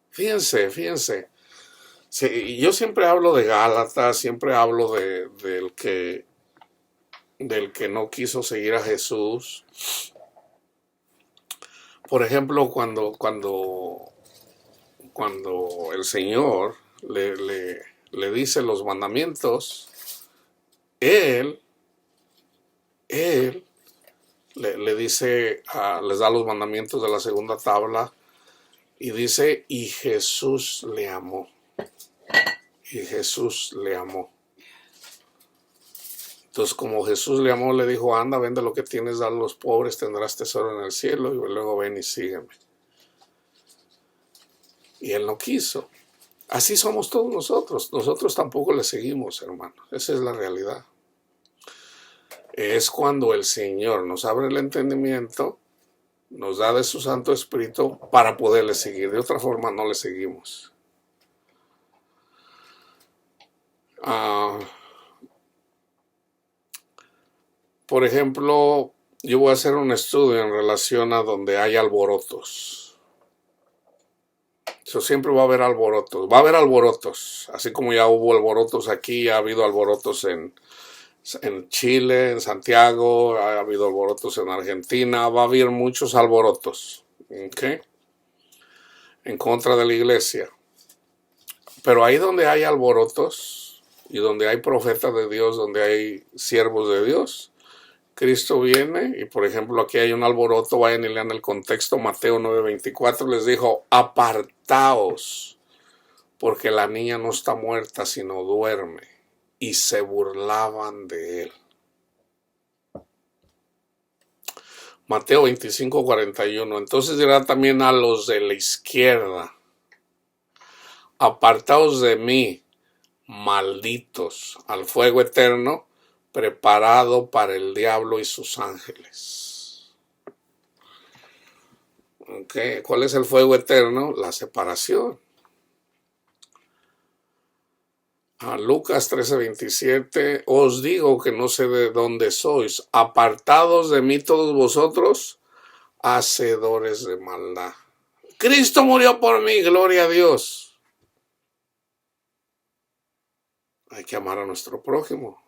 Fíjense, fíjense. Sí, yo siempre hablo de Gálatas, siempre hablo del que no quiso seguir a Jesús. Por ejemplo, cuando el Señor le dice los mandamientos, Él le dice, les da los mandamientos de la segunda tabla y dice, y Jesús le amó. Y Jesús le amó. Entonces, como Jesús le amó, le dijo, anda, vende lo que tienes, dale a los pobres, tendrás tesoro en el cielo, y luego ven y sígueme. Y él no quiso. Así somos todos nosotros. Nosotros tampoco le seguimos, hermanos. Esa es la realidad. Es cuando el Señor nos abre el entendimiento, nos da de su Santo Espíritu para poderle seguir. De otra forma no le seguimos. Por ejemplo, yo voy a hacer un estudio en relación a donde hay alborotos. Siempre va a haber alborotos. Va a haber alborotos. Así como ya hubo alborotos aquí, ha habido alborotos en Chile, en Santiago, ha habido alborotos en Argentina. Va a haber muchos alborotos, ¿okay? En contra de la iglesia. Pero ahí donde hay alborotos y donde hay profetas de Dios, donde hay siervos de Dios, Cristo viene y, por ejemplo, aquí hay un alboroto, vayan y lean el contexto, Mateo 9:24, les dijo, apartaos, porque la niña no está muerta, sino duerme, y se burlaban de él. Mateo 25:41, entonces dirá también a los de la izquierda, apartaos de mí, malditos, al fuego eterno, preparado para el diablo y sus ángeles. Okay. ¿Cuál es el fuego eterno? La separación. Lucas 13:27, os digo que no sé de dónde sois, apartados de mí todos vosotros, hacedores de maldad. Cristo murió por mí, gloria a Dios. Hay que amar a nuestro prójimo.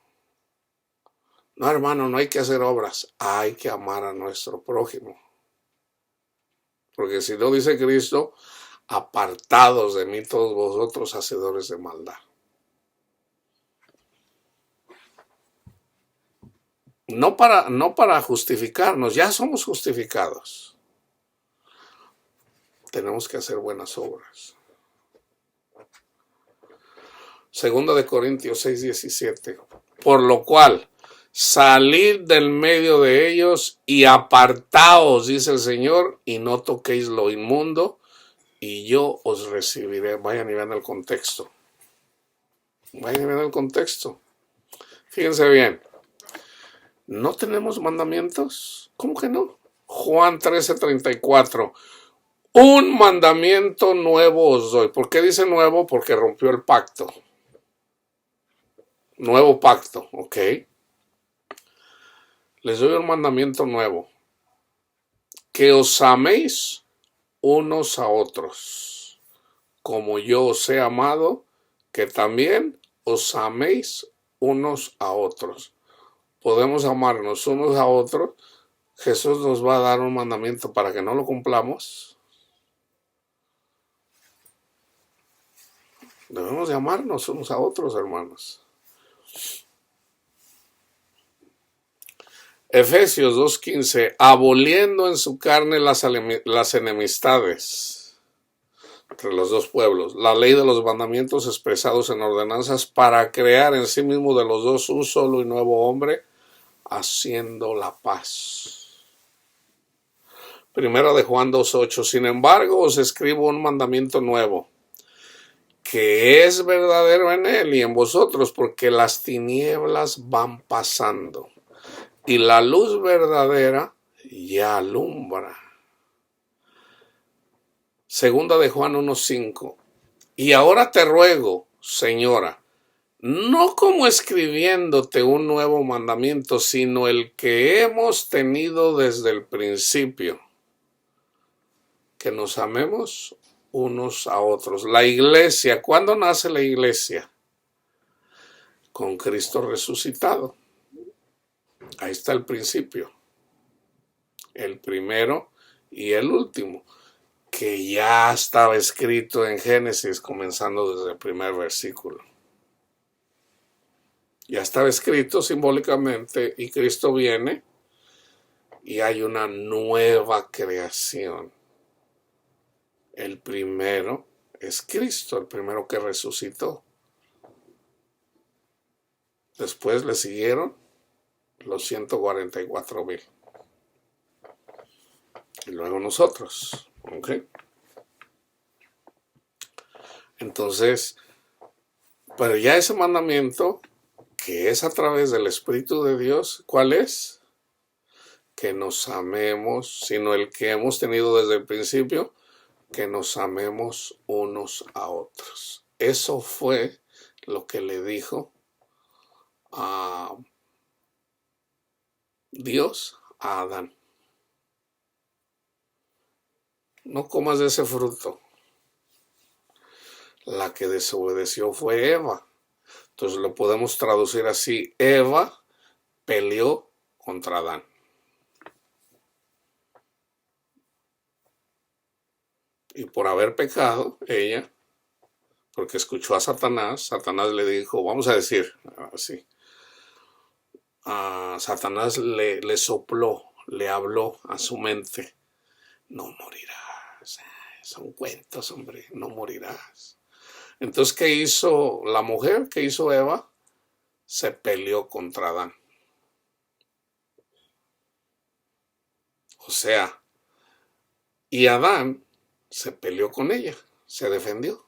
No, hermano, no hay que hacer obras, hay que amar a nuestro prójimo. Porque si no, dice Cristo, apartados de mí todos vosotros, hacedores de maldad. No para justificarnos, ya somos justificados. Tenemos que hacer buenas obras. Segunda de Corintios 6:17. Por lo cual, salid del medio de ellos y apartaos, dice el Señor, y no toquéis lo inmundo, y yo os recibiré. Vayan y vean el contexto. Vayan y vean el contexto. Fíjense bien. ¿No tenemos mandamientos? ¿Cómo que no? Juan 13:34. Un mandamiento nuevo os doy. ¿Por qué dice nuevo? Porque rompió el pacto. Nuevo pacto, ¿ok? Les doy un mandamiento nuevo. Que os améis unos a otros. Como yo os he amado, que también os améis unos a otros. Podemos amarnos unos a otros. Jesús nos va a dar un mandamiento para que no lo cumplamos. Debemos de amarnos unos a otros, hermanos. Efesios 2:15, aboliendo en su carne las enemistades entre los dos pueblos, la ley de los mandamientos expresados en ordenanzas para crear en sí mismo de los dos un solo y nuevo hombre, haciendo la paz. Primera de Juan 2:8, sin embargo os escribo un mandamiento nuevo, que es verdadero en él y en vosotros, porque las tinieblas van pasando y la luz verdadera ya alumbra. Segunda de Juan 1:5. Y ahora te ruego, Señora, no como escribiéndote un nuevo mandamiento, sino el que hemos tenido desde el principio, que nos amemos unos a otros. La iglesia, ¿cuándo nace la iglesia? Con Cristo resucitado. Ahí está el principio, el primero y el último, que ya estaba escrito en Génesis, comenzando desde el primer versículo. Ya estaba escrito simbólicamente y Cristo viene y hay una nueva creación. El primero es Cristo, el primero que resucitó. Después le siguieron los 144,000. Y luego nosotros. ¿Ok? Entonces, pero ya ese mandamiento, que es a través del Espíritu de Dios, ¿cuál es? Que nos amemos, sino el que hemos tenido desde el principio, que nos amemos unos a otros. Eso fue lo que le dijo a Dios a Adán. No comas de ese fruto. La que desobedeció fue Eva. Entonces lo podemos traducir así. Eva peleó contra Adán. Y por haber pecado, ella, porque escuchó a Satanás, Satanás le dijo, vamos a decir así, a Satanás le sopló, le habló a su mente, no morirás, son cuentos, hombre, no morirás. Entonces, ¿qué hizo la mujer? ¿Qué hizo Eva? Se peleó contra Adán. O sea, y Adán se peleó con ella, se defendió.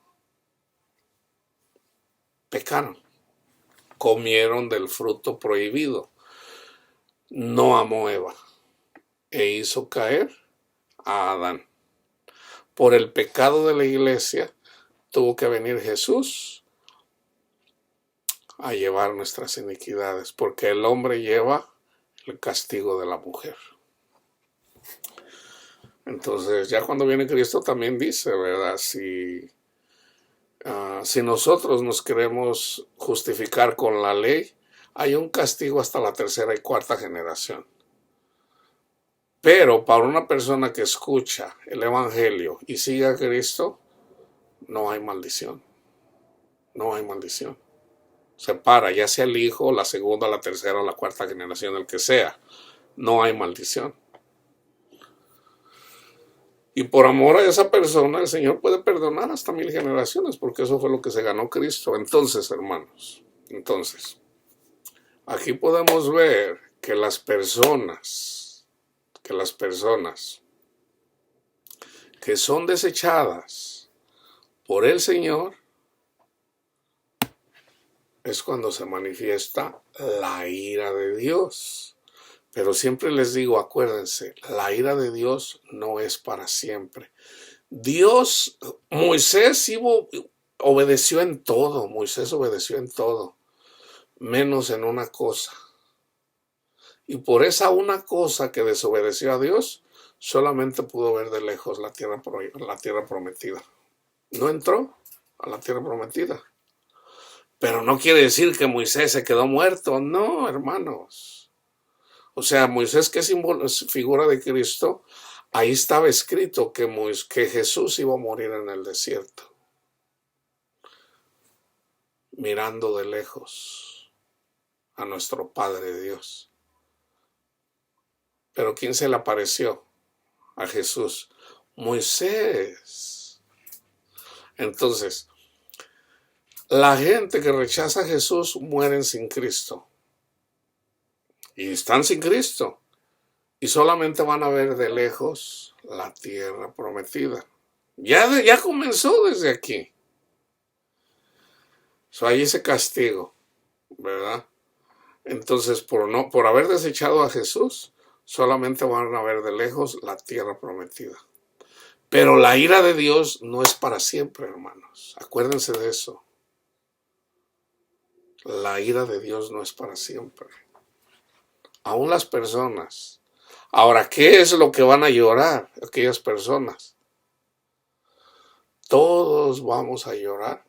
Pecaron, comieron del fruto prohibido. No amó Eva e hizo caer a Adán. Por el pecado de la iglesia tuvo que venir Jesús a llevar nuestras iniquidades, porque el hombre lleva el castigo de la mujer. Entonces, ya cuando viene Cristo también dice, ¿verdad? Si nosotros nos queremos justificar con la ley, hay un castigo hasta la tercera y cuarta generación. Pero para una persona que escucha el Evangelio y sigue a Cristo, no hay maldición. No hay maldición. Se para, ya sea el hijo, la segunda, la tercera o la cuarta generación, el que sea. No hay maldición. Y por amor a esa persona, el Señor puede perdonar hasta 1000 generaciones, porque eso fue lo que se ganó Cristo. Entonces, hermanos, aquí podemos ver que las personas que son desechadas por el Señor, es cuando se manifiesta la ira de Dios. Pero siempre les digo, acuérdense, la ira de Dios no es para siempre. Moisés obedeció en todo, Moisés obedeció en todo, menos en una cosa. Y por esa una cosa que desobedeció a Dios, solamente pudo ver de lejos la tierra prometida. No entró a la tierra prometida. Pero no quiere decir que Moisés se quedó muerto. No, hermanos. O sea, Moisés, que es figura de Cristo, ahí estaba escrito que Jesús iba a morir en el desierto, mirando de lejos a nuestro Padre Dios. Pero ¿quién se le apareció a Jesús? Moisés. Entonces, la gente que rechaza a Jesús mueren sin Cristo. Y están sin Cristo. Y solamente van a ver de lejos la tierra prometida. Ya comenzó desde aquí. Hay ese castigo, ¿verdad? Entonces, por haber desechado a Jesús, solamente van a ver de lejos la tierra prometida. Pero la ira de Dios no es para siempre, hermanos. Acuérdense de eso. La ira de Dios no es para siempre. Aún las personas. Ahora, ¿qué es lo que van a llorar aquellas personas? Todos vamos a llorar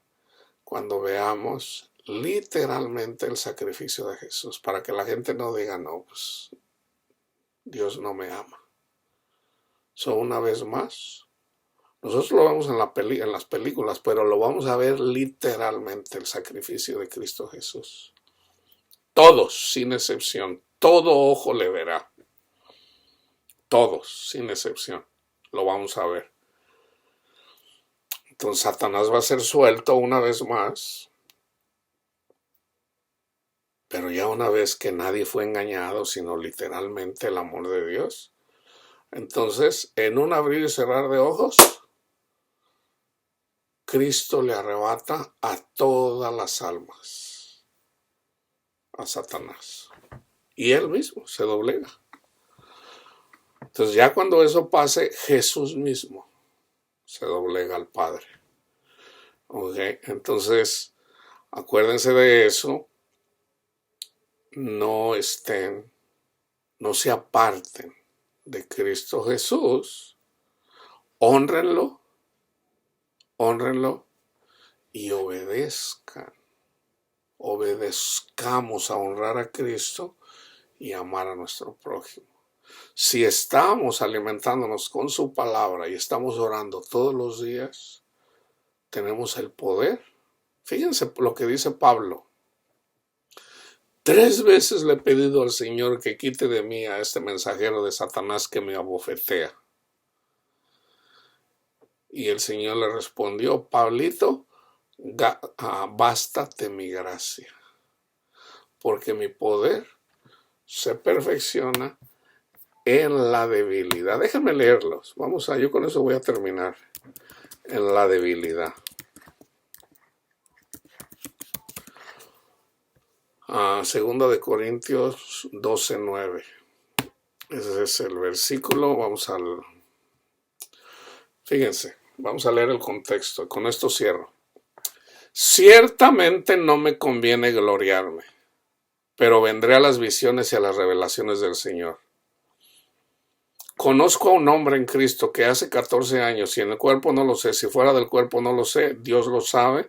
cuando veamos literalmente el sacrificio de Jesús, para que la gente no diga, no, pues Dios no me ama. Una vez más, nosotros lo vemos en las películas, pero lo vamos a ver literalmente, el sacrificio de Cristo Jesús. Todos, sin excepción, todo ojo le verá. Todos, sin excepción, lo vamos a ver. Entonces Satanás va a ser suelto una vez más, pero ya una vez que nadie fue engañado, sino literalmente el amor de Dios. Entonces, en un abrir y cerrar de ojos, Cristo le arrebata a todas las almas a Satanás. Y él mismo se doblega. Entonces ya cuando eso pase, Jesús mismo se doblega al Padre. ¿Okay? Entonces, acuérdense de eso. No se aparten de Cristo Jesús. Hónrenlo y obedezcan. Obedezcamos a honrar a Cristo y amar a nuestro prójimo. Si estamos alimentándonos con su palabra y estamos orando todos los días, tenemos el poder. Fíjense lo que dice Pablo. 3 veces le he pedido al Señor que quite de mí a este mensajero de Satanás que me abofetea. Y el Señor le respondió, Pablito, bástate mi gracia, porque mi poder se perfecciona en la debilidad. Déjenme leerlos. Yo con eso voy a terminar. En la debilidad. Segunda de Corintios 12:9. Ese es el versículo. Fíjense, vamos a leer el contexto. Con esto cierro. Ciertamente no me conviene gloriarme, pero vendré a las visiones y a las revelaciones del Señor. Conozco a un hombre en Cristo que hace 14 años, si en el cuerpo no lo sé, si fuera del cuerpo no lo sé, Dios lo sabe,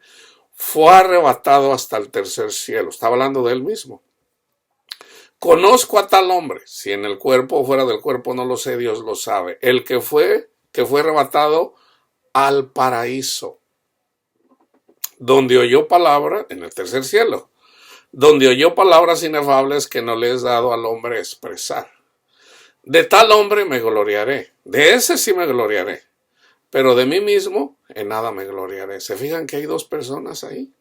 fue arrebatado hasta el tercer cielo. Estaba hablando de él mismo. Conozco a tal hombre, si en el cuerpo o fuera del cuerpo no lo sé, Dios lo sabe. El que fue arrebatado al paraíso, donde oyó palabra, en el tercer cielo, donde oyó palabras inefables que no le es dado al hombre expresar. De tal hombre me gloriaré, de ese sí me gloriaré, pero de mí mismo en nada me gloriaré. ¿Se fijan que hay 2 personas ahí?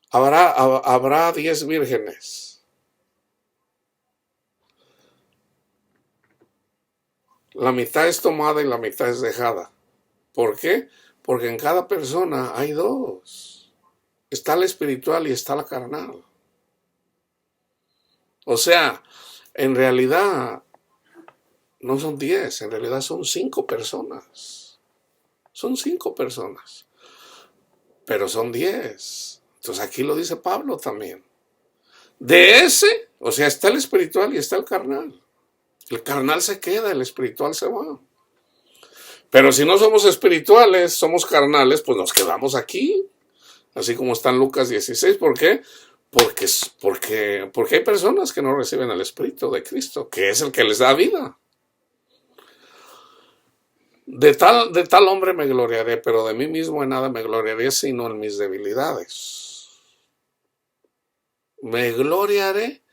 Habrá 10 vírgenes. La mitad es tomada y la mitad es dejada. ¿Por qué? Porque en cada persona hay dos. Está la espiritual y está la carnal. O sea, en realidad no son 10, en realidad son 5 personas. Son 5 personas. Pero son 10. Entonces aquí lo dice Pablo también. De ese, o sea, está el espiritual y está el carnal. El carnal se queda, el espiritual se va. Pero si no somos espirituales, somos carnales, pues nos quedamos aquí. Así como está en Lucas 16. ¿Por qué? Porque hay personas que no reciben el Espíritu de Cristo, que es el que les da vida. De tal hombre me gloriaré, pero de mí mismo en nada me gloriaré, sino en mis debilidades. Me gloriaré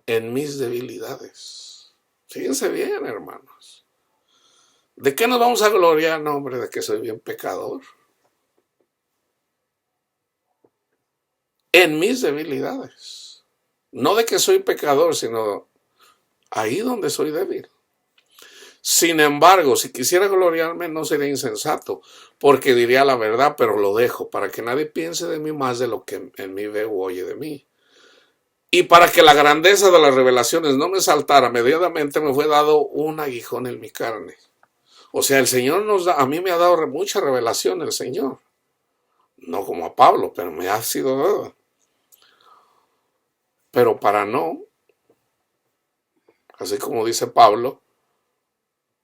en mis debilidades. Fíjense bien, hermanos. ¿De qué nos vamos a gloriar? No, hombre, de que soy bien pecador. En mis debilidades. No de que soy pecador, sino ahí donde soy débil. Sin embargo, si quisiera gloriarme, no sería insensato, porque diría la verdad, pero lo dejo, para que nadie piense de mí más de lo que en mí ve o oye de mí. Y para que la grandeza de las revelaciones no me saltara, medianamente me fue dado un aguijón en mi carne. O sea, el Señor a mí me ha dado mucha revelación el Señor. No como a Pablo, pero me ha sido dado. Pero para no, así como dice Pablo,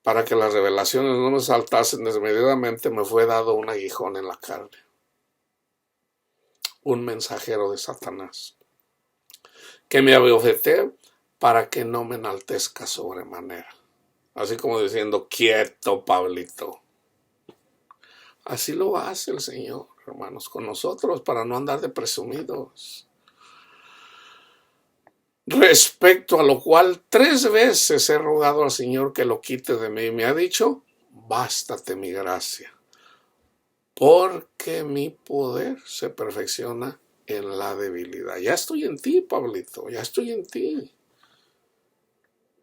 para que las revelaciones no me saltasen desmedidamente, me fue dado un aguijón en la carne. Un mensajero de Satanás, que me abofeté para que no me enaltezca sobremanera. Así como diciendo, quieto, Pablito. Así lo hace el Señor, hermanos, con nosotros, para no andar de presumidos. Respecto a lo cual 3 veces he rogado al Señor que lo quite de mí. Y me ha dicho, bástate mi gracia, porque mi poder se perfecciona en la debilidad. Ya estoy en ti, Pablito, ya estoy en ti.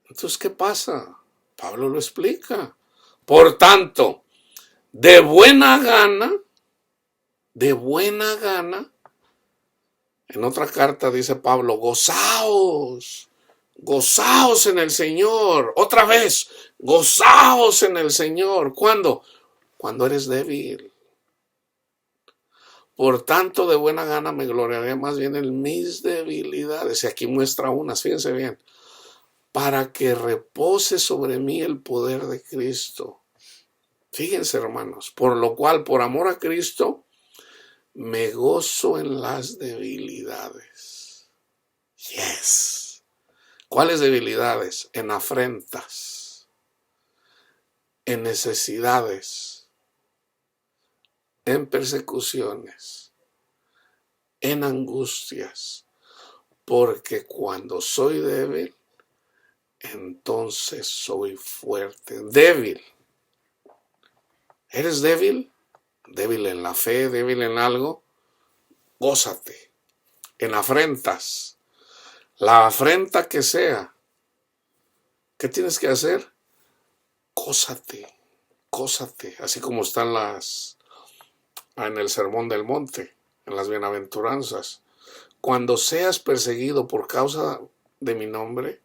Entonces, ¿qué pasa? Pablo lo explica. Por tanto, de buena gana, en otra carta dice Pablo, gozaos en el Señor. Otra vez, gozaos en el Señor. ¿Cuándo? Cuando eres débil. Por tanto, de buena gana me gloriaré más bien en mis debilidades. Y aquí muestra unas, fíjense bien. Para que repose sobre mí el poder de Cristo. Fíjense, hermanos, por lo cual, por amor a Cristo, me gozo en las debilidades. Yes. ¿Cuáles debilidades? En afrentas, en necesidades, en persecuciones, en angustias, porque cuando soy débil, entonces soy fuerte. Débil. ¿Eres débil? Débil en la fe, débil en algo. Gózate. En afrentas. La afrenta que sea. ¿Qué tienes que hacer? Gózate. Gózate. Así como están en el Sermón del Monte, en las bienaventuranzas. Cuando seas perseguido por causa de mi nombre,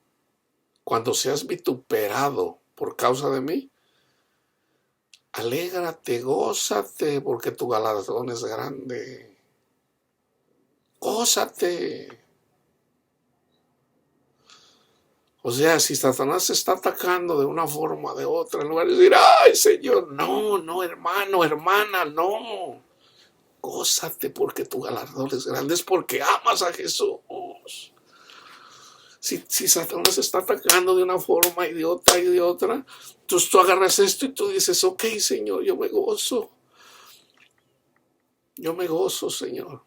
cuando seas vituperado por causa de mí, alégrate, gózate, porque tu galardón es grande. Gózate. O sea, si Satanás se está atacando de una forma o de otra, en lugar de decir, ay, Señor, no, hermano, hermana, no. Gózate porque tu galardón es grande, es porque amas a Jesús. Si Satanás se está atacando de una forma y de otra, entonces tú agarras esto y tú dices, ok, Señor, yo me gozo. Yo me gozo, Señor.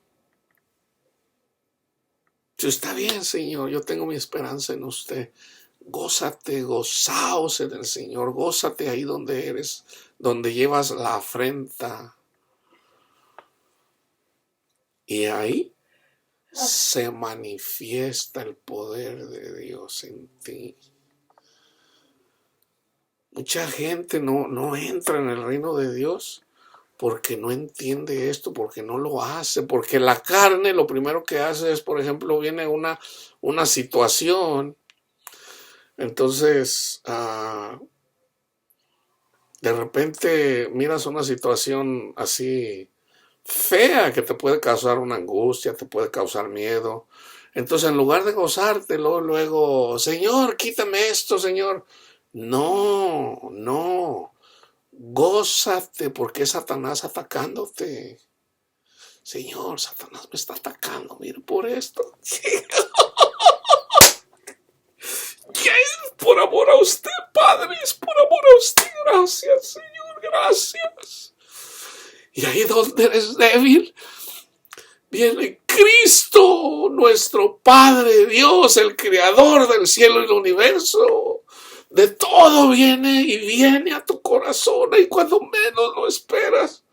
Está bien, Señor, yo tengo mi esperanza en usted. Gózate, gozaos en el Señor, gózate ahí donde eres, donde llevas la afrenta. Y ahí se manifiesta el poder de Dios en ti. Mucha gente no entra en el reino de Dios porque no entiende esto, porque no lo hace, porque la carne lo primero que hace es, por ejemplo, viene una situación, entonces de repente miras una situación así fea que te puede causar una angustia, te puede causar miedo. Entonces, en lugar de gozártelo, luego, Señor, quítame esto, Señor. No, no. Gózate porque es Satanás atacándote. Señor, Satanás me está atacando, mire por esto. ¿Qué es por amor a usted, Padre? Es por amor a usted. Gracias, Señor, gracias. Y ahí donde eres débil, viene Cristo, nuestro Padre Dios, el creador del cielo y el universo. De todo viene y viene a tu corazón y cuando menos lo esperas.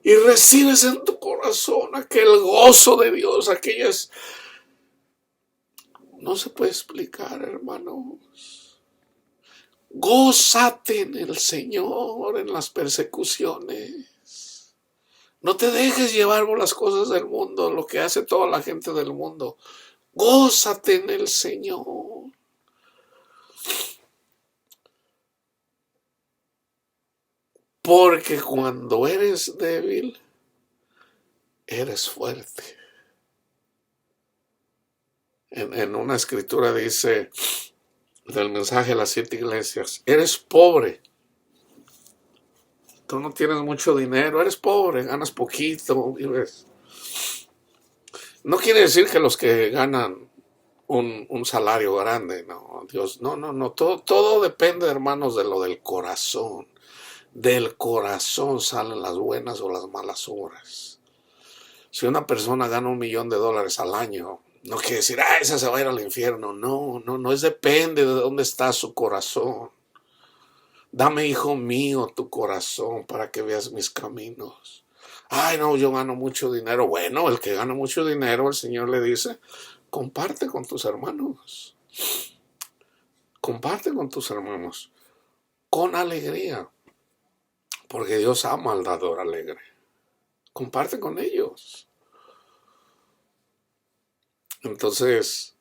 Y recibes en tu corazón aquel gozo de Dios, aquellas... No se puede explicar, hermanos. Gózate en el Señor, en las persecuciones. No te dejes llevar por las cosas del mundo, lo que hace toda la gente del mundo. Gózate en el Señor. Porque cuando eres débil, eres fuerte. En una escritura dice, del mensaje a las 7 iglesias, eres pobre. Tú no tienes mucho dinero, eres pobre, ganas poquito, vives. No quiere decir que los que ganan un salario grande, no, Dios, no, todo depende, hermanos, de lo del corazón. Del corazón salen las buenas o las malas obras. Si una persona gana $1,000,000 al año, no quiere decir, esa se va a ir al infierno. No, es depende de dónde está su corazón. Dame, hijo mío, tu corazón para que veas mis caminos. No, yo gano mucho dinero. Bueno, el que gana mucho dinero, el Señor le dice, comparte con tus hermanos. Comparte con tus hermanos. Con alegría. Porque Dios ama al dador alegre. Comparte con ellos. Entonces,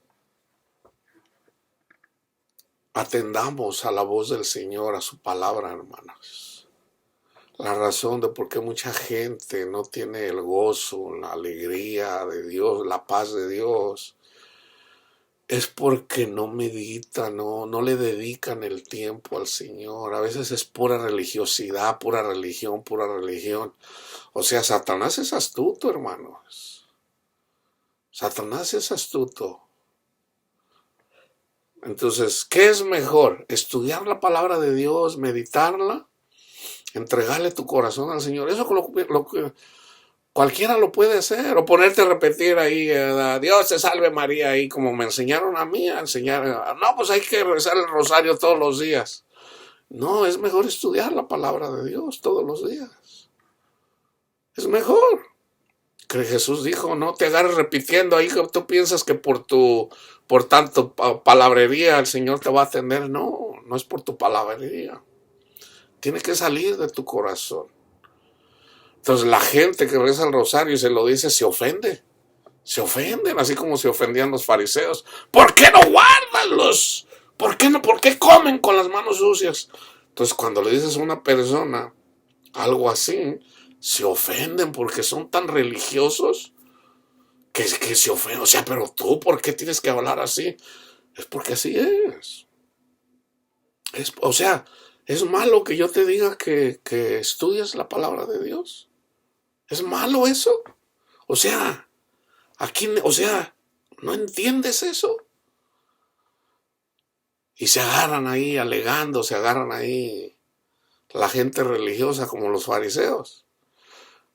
atendamos a la voz del Señor, a su palabra, hermanos. La razón de por qué mucha gente no tiene el gozo, la alegría de Dios, la paz de Dios, es porque no meditan, no le dedican el tiempo al Señor. A veces es pura religiosidad, pura religión. O sea, Satanás es astuto, hermanos. Satanás es astuto. Entonces, ¿qué es mejor? ¿Estudiar la palabra de Dios, meditarla, entregarle tu corazón al Señor? Eso lo que cualquiera lo puede hacer. O ponerte a repetir ahí, Dios te salve María, ahí como me enseñaron a mí a enseñar. No, pues hay que rezar el rosario todos los días. No, es mejor estudiar la palabra de Dios todos los días. Es mejor. Que Jesús dijo, no te agarres repitiendo ahí que tú piensas que por tanto palabrería el Señor te va a atender. No es por tu palabrería. Tiene que salir de tu corazón. Entonces la gente que reza el rosario y se lo dice se ofende. Se ofenden, así como se ofendían los fariseos. ¿Por qué no guardan los? ¿Por qué comen con las manos sucias? Entonces cuando le dices a una persona algo así, se ofenden porque son tan religiosos que se ofenden. O sea, pero tú, ¿por qué tienes que hablar así? Es porque así es. O sea, ¿es malo que yo te diga que estudies la palabra de Dios? ¿Es malo eso? O sea, ¿no entiendes eso? Y se agarran ahí alegando, se agarran ahí la gente religiosa como los fariseos.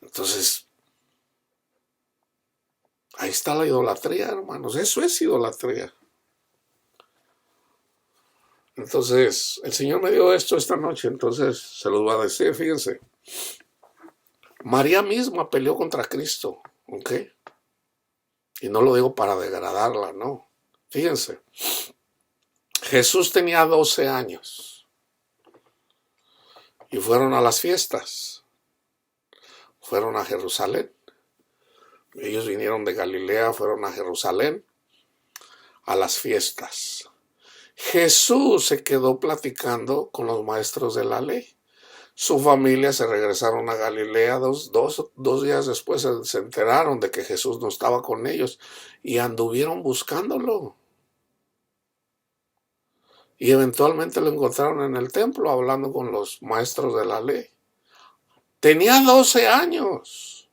Entonces, ahí está la idolatría, hermanos. Eso es idolatría. Entonces, el Señor me dio esto esta noche, entonces se los voy a decir, fíjense. María misma peleó contra Cristo, ¿ok? Y no lo digo para degradarla, no. Fíjense, Jesús tenía 12 años y fueron a las fiestas, fueron a Jerusalén. Ellos vinieron de Galilea, fueron a Jerusalén a las fiestas. Jesús se quedó platicando con los maestros de la ley. Su familia se regresaron a Galilea. Dos días después se enteraron de que Jesús no estaba con ellos y anduvieron buscándolo. Y eventualmente lo encontraron en el templo hablando con los maestros de la ley. Tenía 12 años.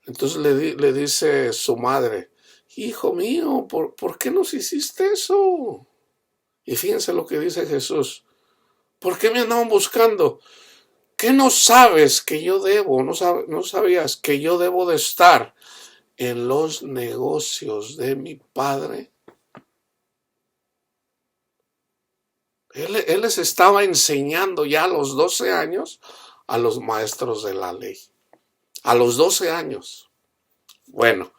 Entonces le dice su madre: hijo mío, ¿por qué nos hiciste eso? Y fíjense lo que dice Jesús: ¿por qué me andaban buscando? ¿Qué no sabes que yo debo? ¿No sabías que yo debo de estar en los negocios de mi Padre? Él les estaba enseñando ya a los 12 años a los maestros de la ley. A los 12 años. Bueno,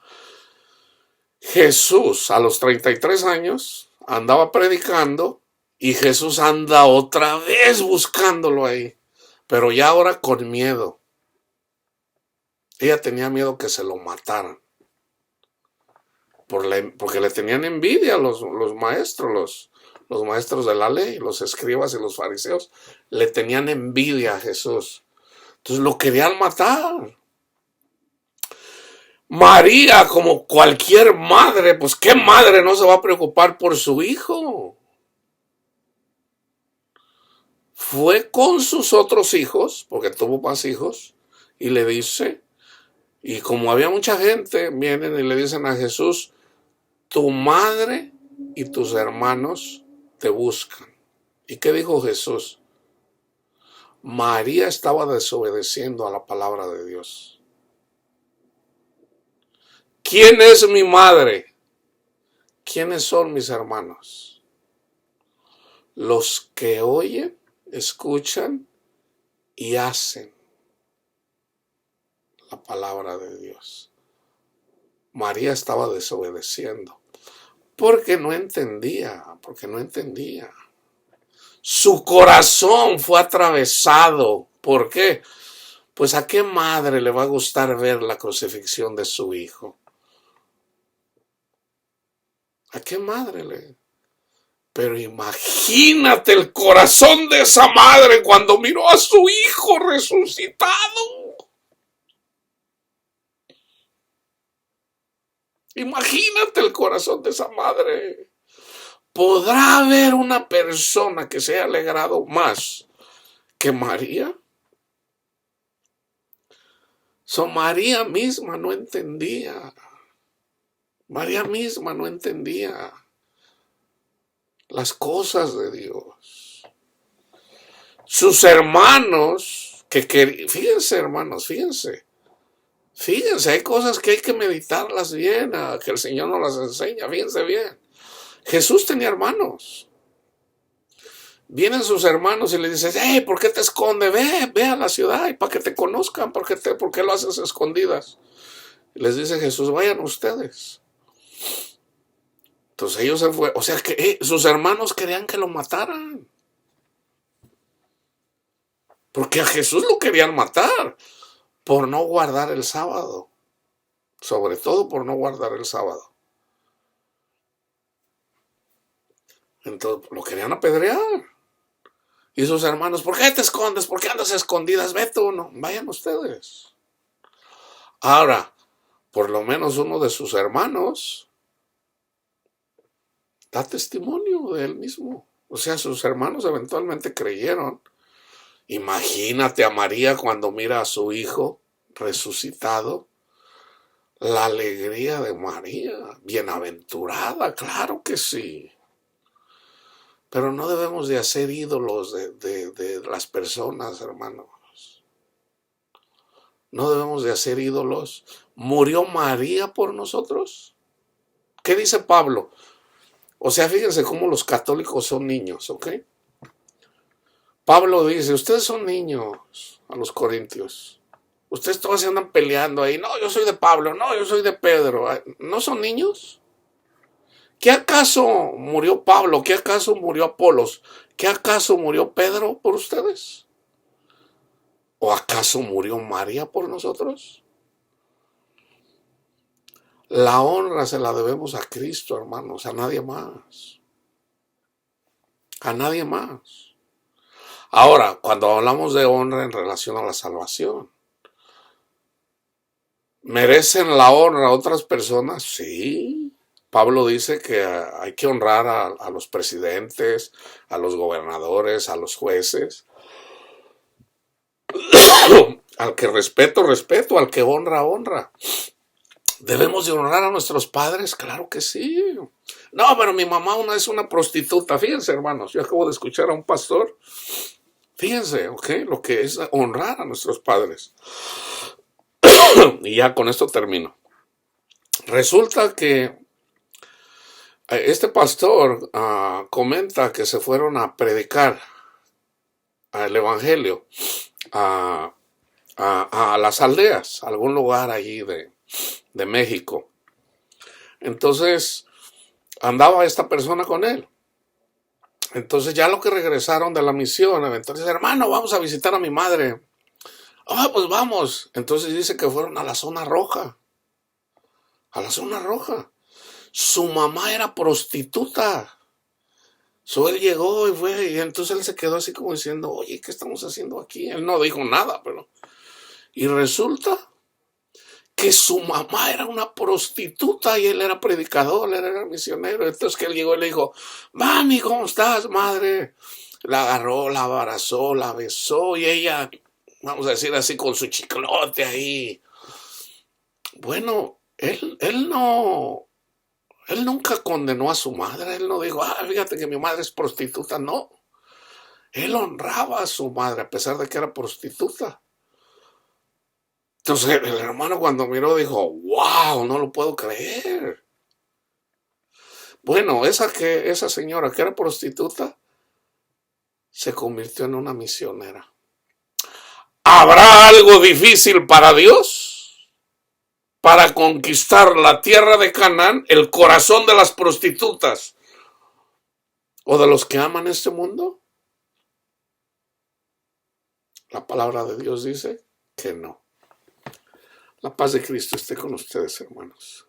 Jesús a los 33 años andaba predicando y Jesús anda otra vez buscándolo ahí, pero ya ahora con miedo. Ella tenía miedo que se lo mataran, porque le tenían envidia a los maestros, los maestros de la ley, los escribas y los fariseos, le tenían envidia a Jesús. Entonces lo querían matar. María, como cualquier madre, pues ¿qué madre no se va a preocupar por su hijo? Fue con sus otros hijos, porque tuvo más hijos, y le dice, y como había mucha gente, vienen y le dicen a Jesús: tu madre y tus hermanos te buscan. ¿Y qué dijo Jesús? María estaba desobedeciendo a la palabra de Dios. ¿Quién es mi madre? ¿Quiénes son mis hermanos? Los que oyen, escuchan y hacen la palabra de Dios. María estaba desobedeciendo porque no entendía. Su corazón fue atravesado. ¿Por qué? Pues ¿a qué madre le va a gustar ver la crucifixión de su hijo? ¿A qué madre le? Pero imagínate el corazón de esa madre cuando miró a su hijo resucitado. Imagínate el corazón de esa madre. ¿Podrá haber una persona que se haya alegrado más que María? María misma no entendía. María misma no entendía las cosas de Dios. Sus hermanos, fíjense hermanos, fíjense, hay cosas que hay que meditarlas bien, que el Señor nos las enseña, fíjense bien. Jesús tenía hermanos. Vienen sus hermanos y le dices: hey, ¿por qué te escondes? Ve a la ciudad y para que te conozcan, ¿por qué lo haces escondidas? Y les dice Jesús: vayan ustedes. Entonces ellos se fueron, o sea que sus hermanos querían que lo mataran. Porque a Jesús lo querían matar por no guardar el sábado. Sobre todo por no guardar el sábado. Entonces lo querían apedrear. Y sus hermanos: ¿por qué te escondes? ¿Por qué andas escondidas? Ve tú, no, vayan ustedes. Ahora, por lo menos uno de sus hermanos da testimonio de él mismo. O sea, sus hermanos eventualmente creyeron. Imagínate a María cuando mira a su hijo resucitado. La alegría de María, bienaventurada, claro que sí. Pero no debemos de hacer ídolos de las personas, hermanos. No debemos de hacer ídolos. ¿Murió María por nosotros? ¿Qué dice Pablo? O sea, fíjense cómo los católicos son niños, ¿ok? Pablo dice: ustedes son niños, a los corintios. Ustedes todos se andan peleando ahí. No, yo soy de Pablo, no, yo soy de Pedro. ¿No son niños? ¿Qué acaso murió Pablo? ¿Qué acaso murió Apolos? ¿Qué acaso murió Pedro por ustedes? ¿O acaso murió María por nosotros? La honra se la debemos a Cristo, hermanos, a nadie más. A nadie más. Ahora, cuando hablamos de honra en relación a la salvación, ¿merecen la honra a otras personas? Sí. Pablo dice que hay que honrar a los presidentes, a los gobernadores, a los jueces. Al que respeto, respeto, al que honra, honra. ¿Debemos de honrar a nuestros padres? Claro que sí. No, pero mi mamá es una prostituta. Fíjense, hermanos, yo acabo de escuchar a un pastor. Fíjense, ¿ok? Lo que es honrar a nuestros padres. Y ya con esto termino. Resulta que este pastor comenta que se fueron a predicar el evangelio a las aldeas, a algún lugar allí de México. Entonces andaba esta persona con él. Entonces ya lo que regresaron de la misión, entonces, hermano, vamos a visitar a mi madre. Pues vamos. Entonces dice que fueron a la zona roja. A la zona roja. Su mamá era prostituta. Él llegó y fue, y entonces él se quedó así como diciendo, oye, ¿qué estamos haciendo aquí? Él no dijo nada, pero... Y resulta que su mamá era una prostituta y él era predicador, él era misionero. Entonces que él llegó y le dijo, mami, ¿cómo estás, madre? La agarró, la abrazó, la besó y ella, vamos a decir así, con su chiclote ahí. Bueno, él nunca condenó a su madre, él no dijo, fíjate que mi madre es prostituta, no. Él honraba a su madre a pesar de que era prostituta. Entonces el hermano cuando miró dijo, wow, no lo puedo creer. Bueno, esa señora que era prostituta se convirtió en una misionera. ¿Habrá algo difícil para Dios? Para conquistar la tierra de Canaán, el corazón de las prostitutas o de los que aman este mundo. La palabra de Dios dice que no. La paz de Cristo esté con ustedes, hermanos.